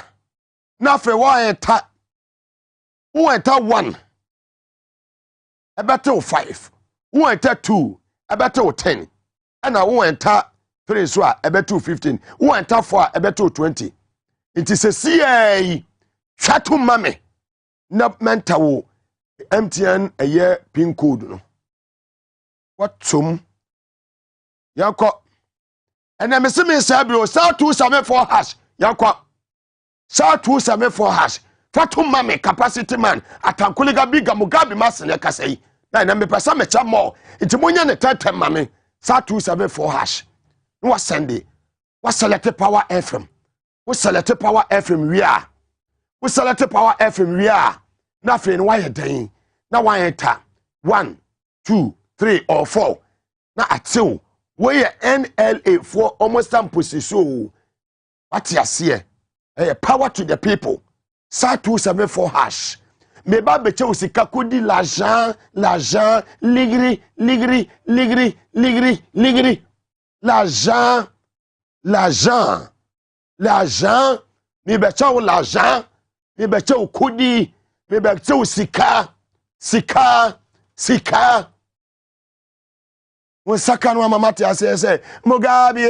na fe wa enta who enter 1 a better 5 who enter 2 a better 10 and who enter 3 so a better 15 who enter 4 a better 20 it is a CA chatu mame na mental MTN a year pin code no what some yanko and I say me say star 274 hash yanko star 274 hash Fatum mame capacity man atankuliga biga Mugabe Maase ne kasai na me pesa me cha mo nti monya ne tetem mame sa 274 hash no send we select Power FM we select Power FM we select Power FM na fe no why den na why enter 1 2 3 or 4 na atew we NLA for almost am position what you see power to the people Sa 274 hash. Me ba beche usika kodi l'argent, ligri. L'argent, me beche u l'argent, me beche u kodi, me beche u sika. When saka no mama te say Mugabe,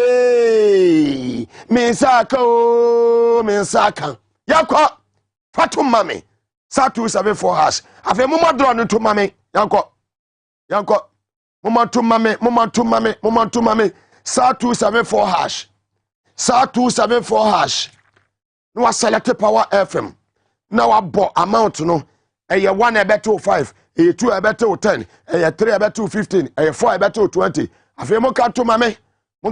me saka. Yakwa Fatum mame sa 274 hash afi mama draw no to mame yanko mama to mame sa 274 hash no wa select Power FM na wa bo amount no eye 1 ebeto 5 eye 2 ebeto 10 eye 3 ebeto 15 eye 4 ebeto 20 afi mo ka to mame mo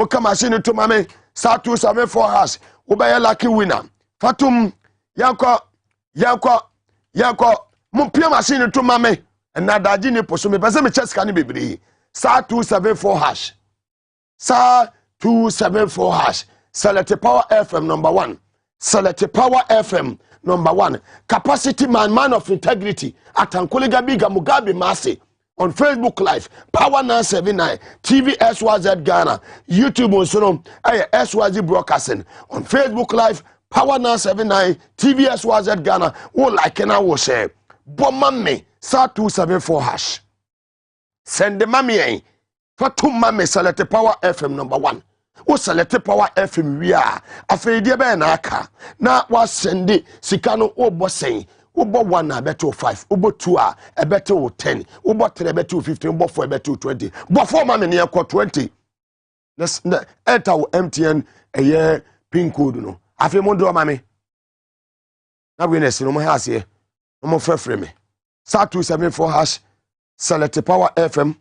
ka machine to mame sa 274 hash wo be lucky winner Fatum yanko mo pia machine to mame na daji ni poso me pese me cheska ni bebre sa 274 hash select Power FM number 1 select Power FM number 1 capacity man of integrity atankuliga biga Mugabe Maase on Facebook Live, Power 979, TV SYZ Ghana, YouTube on SYZ Broadcasting, on Facebook Live, Power 979, TV SYZ Ghana, or like and I will say, Bomame, star 274 hash. Send the mammy, for 2 mammy, select Power FM #1. O select Power FM, we are a fadia benaka. Now was send it, Sikano or Bossing. Ubo 1 a better 5, Ubo 2 a better 10, Ubo 3 a better 15, Ubo 4 a better 20, Ubo 4 mammy near 20. Let's enter MTN a year pin code. No, I feel Mondo mammy. Now we no more house here, no more fair frame. Star 274 hash, select Power FM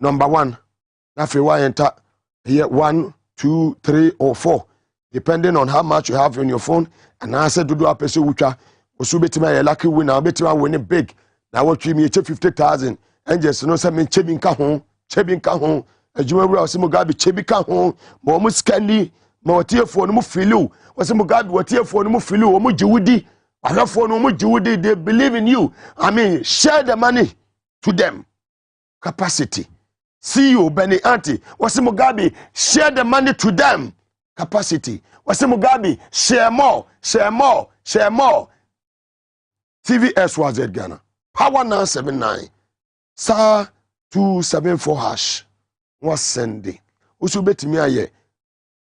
#1. Now if you enter here 1, 2, 3, or 4, depending on how much you have on your phone, and I said to do a person which are Osubetima lucky winner, Betima winning big. Now what you mean 50,000 and just no some chebin kahon, a jewel was Mugabe chebika home, Momus candy, more tear for no filu, was Mugabe what tear for no filu, or Mujudi, I have for no Mujudi, they believe in you. I mean, share the money to them. Capacity. See you, Benny Auntie, was Mugabe, share the money to them. Capacity. Was Mugabe, share more. TV SYZ Ghana, Power 979, star 274 hash. Was sending. Usu betimi aye.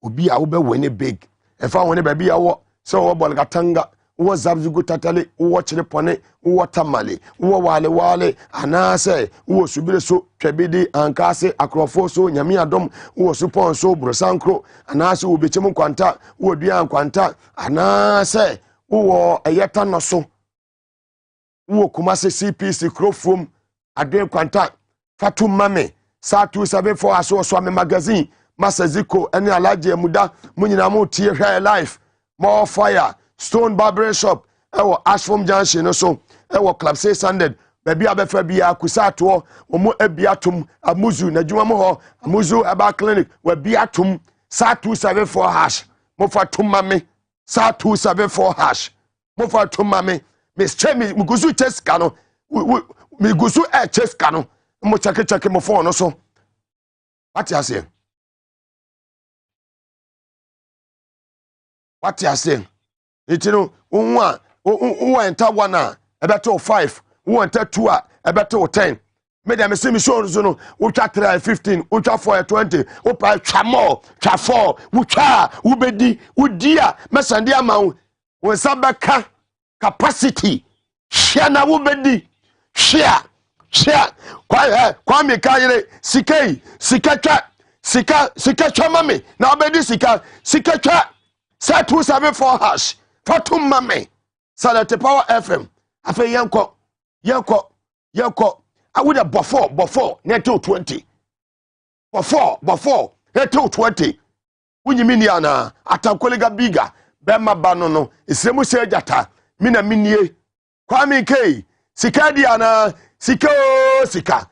Obi a ube wene big. Efa wene baby awo. So wo bol katanga. Wo zabzugu tatale. Wo chile pone. Wo tamale. Wo wale. Anase. Wo subire so. Twebidi ankase. Akrofo so. Nyami adom. Wo supon so. Brosankro. Anase. Wo bechemu kwanta. Wo duya kwanta. Anase. Wo ayeta no so. Wo kumase CPC Krofum Adem Kwanta Fatu Mame Sa 274 aso so me magazine Masaziko ene alaje muda munyina mu tie hwe life more fire Stone Barber Shop ewo Ashfom Junction no so ewo Club 600 baby abefa bia kusato omo abiatum amuzu na dwuma mo ho amuzu aba clinic wa biatum Sa 274 hash mo fatu mame Sa 274 hash mo fatu mame Miss Chemi, Mugusu Chescano, Migusu Chescano, Mochake mo phone also. What you saying? What you saying? It's you know, one enter 1 a better 5, who enter 2 a better 10. Madam, see me show no, we chat 15, we chat 4 20, we pay chamo, chat 4, we chat, we bedi, we dia, mesandia ma, we sabaka. Capacity. Share na wubedi. Share. Kwa me kayire sika cha mame. Na obedi sika cha. Sa 274 hash. Fatum mame. Salete Power FM. Afa yanko. I would have before neto 20. Before neto 20. Wunyi mini ana atankolega biga. Bema banono. Isemu sejata. Mina minie Kwame K sika diana sika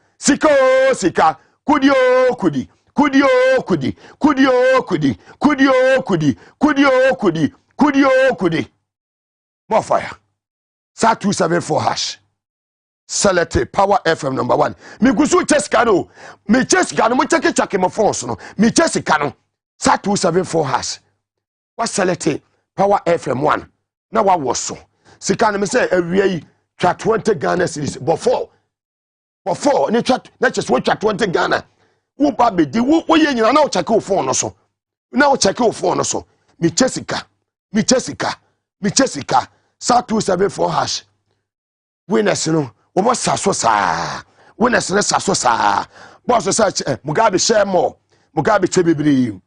kudio kudi more fire Sa 274 hash select Power FM #1 me gusu cheskano me cheskano mo cheke mo phone no me chesikano Sa 274 hash what select Power FM 1 na wa woso sika na me say awie twa 20 Ghana cedis before ne twa na just we twa 20 Ghana wo ba be di wo ye nyina na wo check wo phone no so me chesika Sa 274 hash winners no wo bo saso saa winners ne saso saa boss say Mugabe share more Mugabe chebebiri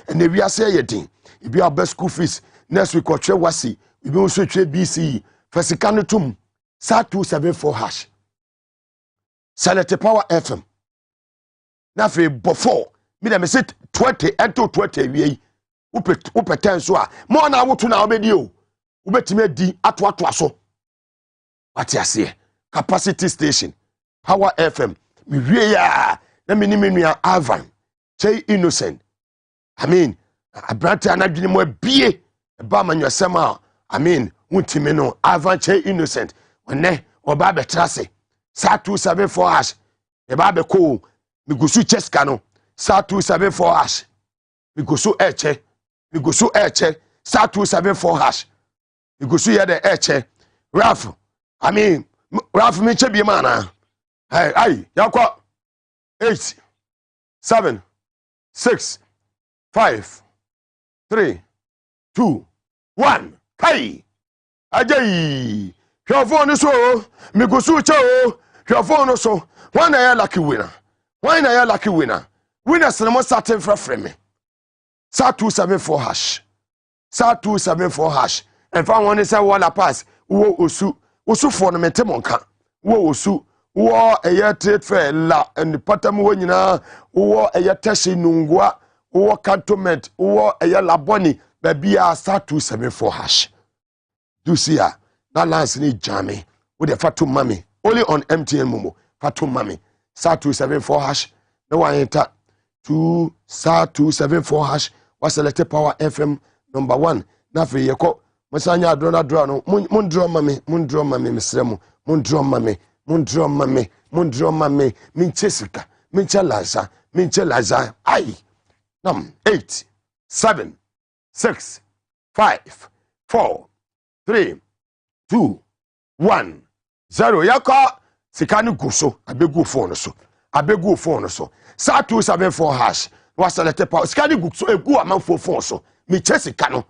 and the we say yedin if you have best school fees next week or wasi we be also trade BC Fesikano tum Sa 274 hash Select Power FM na fe before me dem say 20 ento 20 wie upe 10 so a mo na woto na obedi o ubetime di ato aso what you say capacity station Power FM me wie ya na me ni menua Avan Chey innocent I mean abrante anadwene mo bie ba manwasem a I mean untime no Avan Chey innocent wenne oba betrase sa 274 hash e ba be ko mi gusu cheska no sa 274 hash mi gusu eche sa 274 hash mi gusu ye de eche Raf mi che bi mana ai yakwa 8 7 6 5 3 2 1 kai ajay hwafon so mi gusu che o hwafon so one na ya lucky winner winners no starting free me sa 274 hash sa 274 hash and fa one say wala pass wo osu for no metemonka wo osu wo eye trade fair la and patam wo nyina wo eye tashi nungwa wo cantonment wo eye laboni babia sa 274 hash do see ya na lance ni jame wo de fatu mami only on MTN Momo fatu mami sa 274 hash no one enter to sa 274 hash was selected Power FM number 1 na fe yeko Masanya adrona no mun draw mami misremu mun draw mami min chesika min chelaza ai nam 8 7 6 5 4 3 2 1 0 yaka sikani guso abegu phone so sa 274 hash was selected Power sikani guso egu amanfo phone so mi chesika no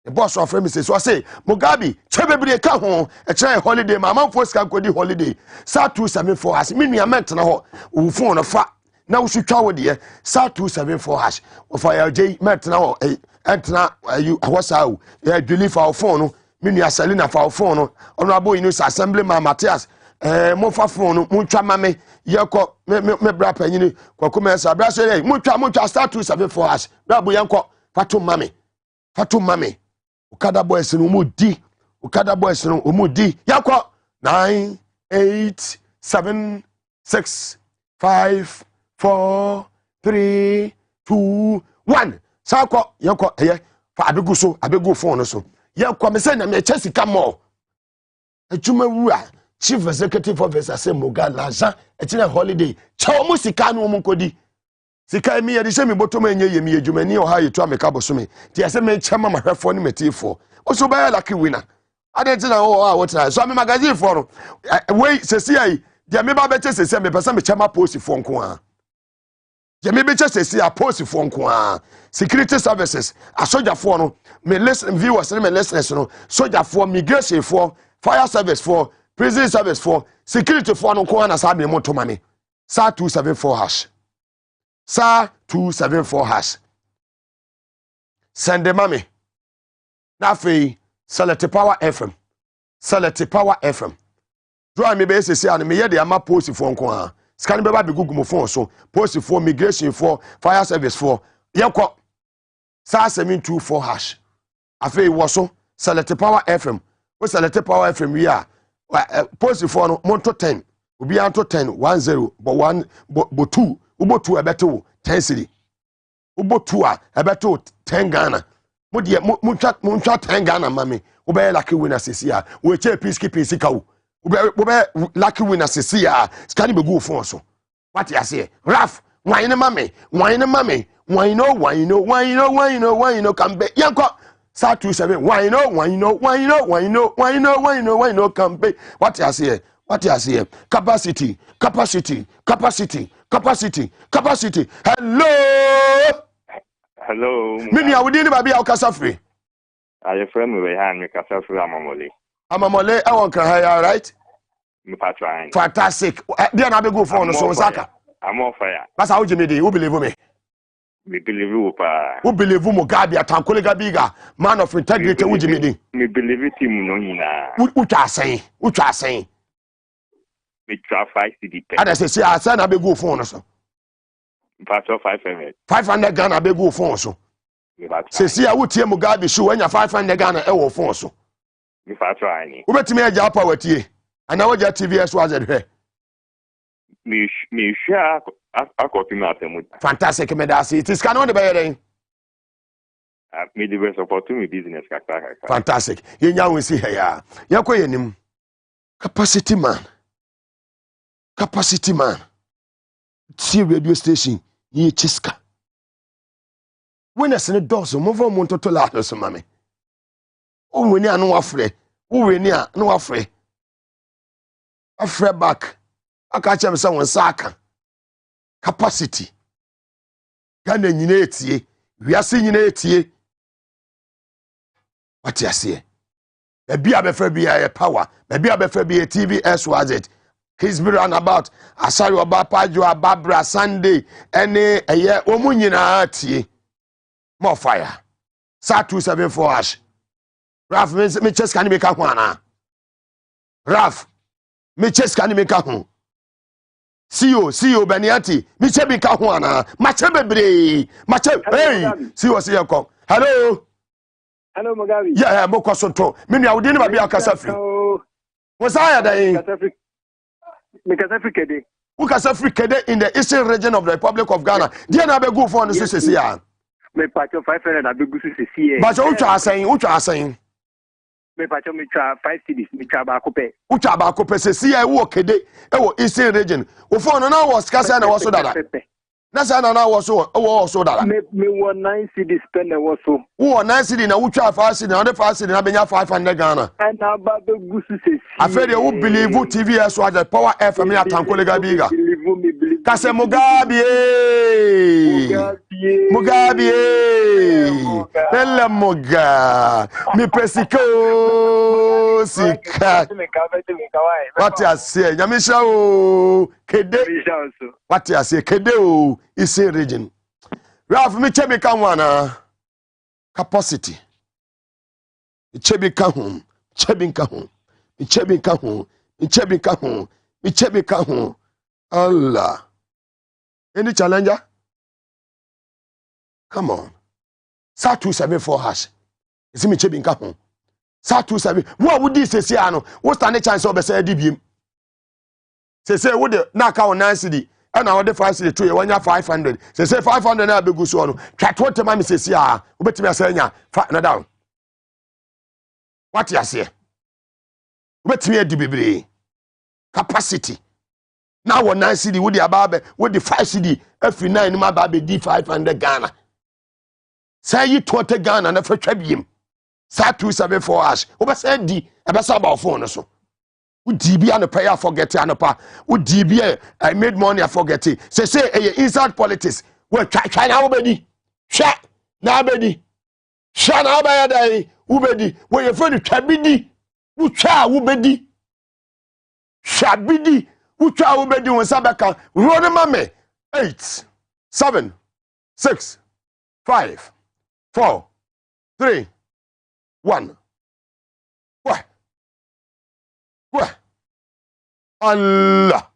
the boss of me says so I say Mugabe chebebre ka ho e kire holiday ma man force kan kodi holiday sa 274 hash me nua ment na ho wo phone no fa na wo switwa wo de sa 274 hash wo fa ya je ment na ho entna you whatsa wo ya dweli fa phone no me nua Selina fa phone no ono abo inu assembly ma Matthias mo fa phone no mo twa ma me yeko me bra panyini kwakoma sa bra say mo twa sa 274 hash bra bo yenko fatu mame Okada boys no mudi yakwa 9 8 7 6 5 4 3 2 1 sakwa yakwa fa abegu phone so yakwa me say na me chesi kamo adwuma wura chief executive officer say Mugabe etina holiday chawo musika no mu nkodi sika mi yedi se mi botoma enye yemi adwumani o ha yetu ameka bosome ti ase me chama mahwefo ni metifo oso ba lucky winner adenti na o what na so me magazine for no we sesi ai dia me ba beche sesi me pesa me chama post for nko a dia me beche sesi a post for nko a security services asoja for no me listen viewers me listeners no soja for migration for fire service for prison service for security for no nko na sa me motoma me sa 274 hash sa 274 hash send mami na fe select Power FM draw me be say an me ye de ama post for nko a scan be ba be google mo phone so post for migration for fire service for yekọ sa 724 hash afi wo so select Power FM we select Power FM we a post for no monto 10 obi anto 10 10 but 1 but 2 ubotu ebeto 10 cedi ubotu a ebeto 10 Ghana modie muntwa 10 Ghana mami obe lucky winner sesia we che peacekeeping sika wo obe lucky winner sesia skani be go phone so what you say Raf wine mami wine no come be yanko sa 27 wine no come be what you say capacity hello mimi awudi ba bia okasa free aye friend me han me kasa free amamole I won kan ha right me patron fantastic dia na be go phone so saka I'm on fire basa wo jimi dey who believe me believe you pa who believe Mugabe atankole gabiga man of integrity wo jimi dey me believe team no nyina utwa asen me try 5 cedi pe ada say asen na be go phone so Pastor 500 Ghana be go phone so say see awutie Mugabe show anya 500 Ghana e wo phone so me pastor ani ubetimi aja pa watie ana waja TVS was hwe me share akoti na atemu fantastic me da see it is can on the bayere me the best opportunity business kaka fantastic yenya won si he ya yakọ yenim Capacity man. Capacity man. See radio station. Ye chiska. When I send a dozen, move on monto to la so mame. Oh, we near no afraid. Oh, we near no afraid. Afraid back. I catch him someone saka. Capacity. Gana nyine we are seeing it. What you say? Maybe I prefer be a power. Maybe I prefer be a TVS was it. He's been run about. I saw you about Pajua, Barbara, Sunday, and a year, Omunina, more fire. Sa 274 hash. Ralph, me chest can make a one. Ralph, me chest can make a one. See you, Beniati. Me chebi ka ho ana. Ma chebebre. Ma che. Hey, see you see you come. Hello. Hello, Mugabe. Yeah, mo kwasonto. Me nua wodi ne ba bia kasa firi. Wo sa ya dai. Me kasa firi kede. Wo kasa firi kede in the eastern region of the Republic of Ghana. Dia na be go for no so se ya. Me pacho 500 na be go so se ya. Ba so utwa asan. Me pacho me twa 5 cities, me twa ba kope. Utwa ba kope se ya wo kede e wo eastern region. Wo for no na was kasa na wo so dada. Na sa na was so dada. Me 9 cities spend na wo so. Wo 9 cities na utwa 5 cities na 5 cities na benya 500 Ghana. And na ba be go so se. Afede wo believe TVS was the Power FM ya tankolega biga. Kase Mugabe. Mugabe. Bella Muga. Mi presiko sika. What you say? Nyamisha o kede. What you say? Kede o isi region. Ralph mi chebe kan wana. Capacity. Chebe kan home. Chebe kan home. Chebe kan home. Chebe kan home. Chebe kan home. Allah. Any challenger? Come on. Sa 274 hash. Isi mi chebi nka ho. Sa 27. Wo would this say ano? Wo stand chance of be say dibiem. Say wo de na ka 9 cedi. E na wo de 5 cedi to ye wanya 500. Say 500 na begu so no. Twatwo tema me say a. Wo betimi asanya na down. What you say? Wo betimi adi bebre. Capacity. Now 9 cedi wo de ababe, wo de 5 cedi every 9 ma ba be di 500 Ghana. Say you 20 Ghana na fa twabiem. Sa 274 hash. Wo be say di, e be say about phone so. Wo di bia no prayer forget anopa. Wo di bia I made money I forget it. Say inside politics. Wo twa na wo be di. Hwa na be di. Hwa na ba ya dai wo be di. Wo ye fa di twabidi. Wo twa wo be di. Shabidi. Ucha ubedi wonsabeka rode mame 8 7 6 5 4 3 1 What Allah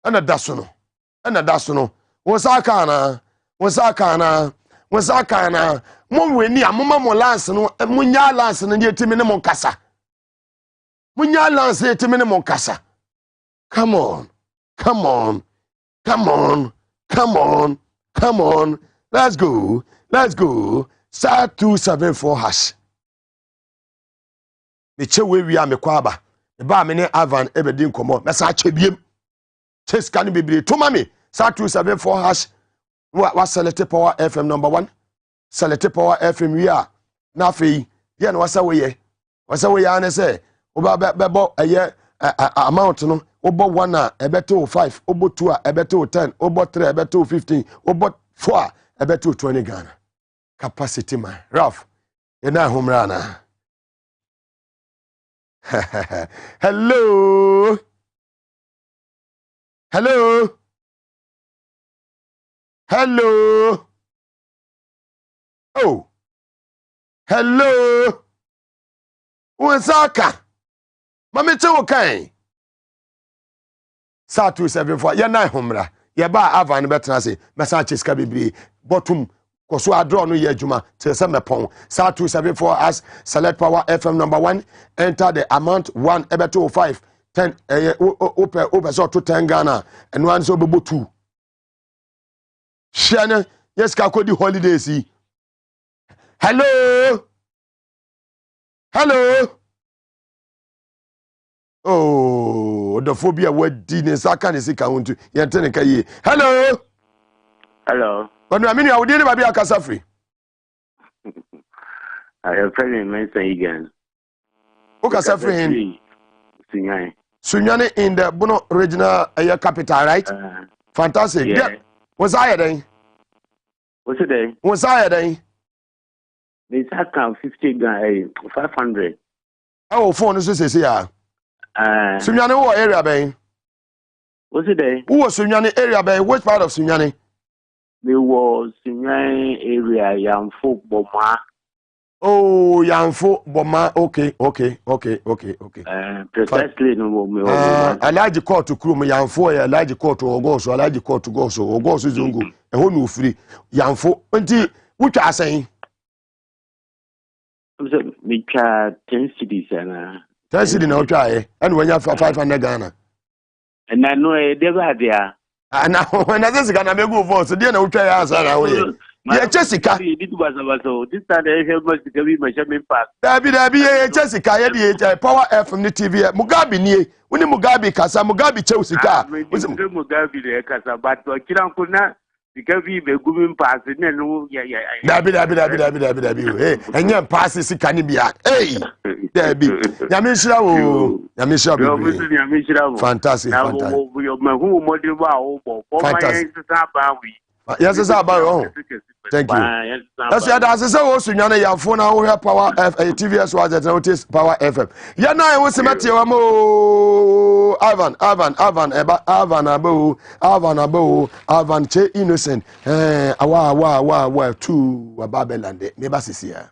ana dasono wonsaka na mo weni amoma mo lance no munya lance no yetimi ne mo kasa munya lance yetimi ne mo kasa. Come on. Let's go. Star 274 hash. Me che we am kwaba. E ba me ne Avan ebedi nkomo. Me sa chebiem. Chase kan bebre to mame. Star 274 hash. Wa select Power FM number 1. Select Power FM we are. Na fe ye na wasa we ye. Wasa we ya na say oba bebo eye amount no. Obo 1 a ebeto 5, obo 2 a ebeto 10, obo 3 ebeto 15, obo 4 a ebeto 20 Ghana. Capacity man. Ralph, you're not home runner. Hello. Oh. Hello. Wonsaka. Mame che wokan. Sa 274 ye na homra ye ba Avan betena se mesa cheska bibiri bottom koso adro no ye adwuma te se mepon. Sa 274 as select Power FM number 1 enter the amount 1 ebeto 5 10 over so to 10 Ghana and one so bebo 2 shana yes ka kodi holidays yi. Hello. Oh, the phobia what didn't I can't see count to Yantenka. Hello. Hello. But I mean, I would never be a Casafri. I have friend Maase again. O Casafri. Sunyani in the Bono regional capital, right? Fantastic. Yeah. Was I then? What's the day? Was I then? They account 500. Oh, phone is this here. Sunyani, what area bay? What's the day? Who was Sunyani area bay? Which part of Sunyani? There was Sunyani area, young folk, Boma. Oh, Yanfo Boma. Okay. Precisely, no. I like the court to crew me Yanfo, I like the court to Ogoso, I like the court to go so Ogoso Zungu, a whole new free Yanfo. What are saying? We try 10 cities and 10 cities now try, and when you have 500 Ghana. And I know they were there. And now when I just gonna go for so then I will try answer now. Yeah, Jessica. This time I must be my shaman pass. Dabi Jessica, yeah, Power FM TV. Mugabe nie. When Mugabe kasa Mugabe Chelsea car. Mugabe the kasa, but Kiran because we be going past it. No, yeah. Dabi. Hey, and you pass this canibia. Hey, Dabi. Yamishra. Fantastic. Yes, it's about. Thank you. That's why that's so also nyana ya phone na wo Power FM TVS was at notice Power FM. Ya na wo semate wa mo Avan che innocent awa tu wa Babelande me ba sisia.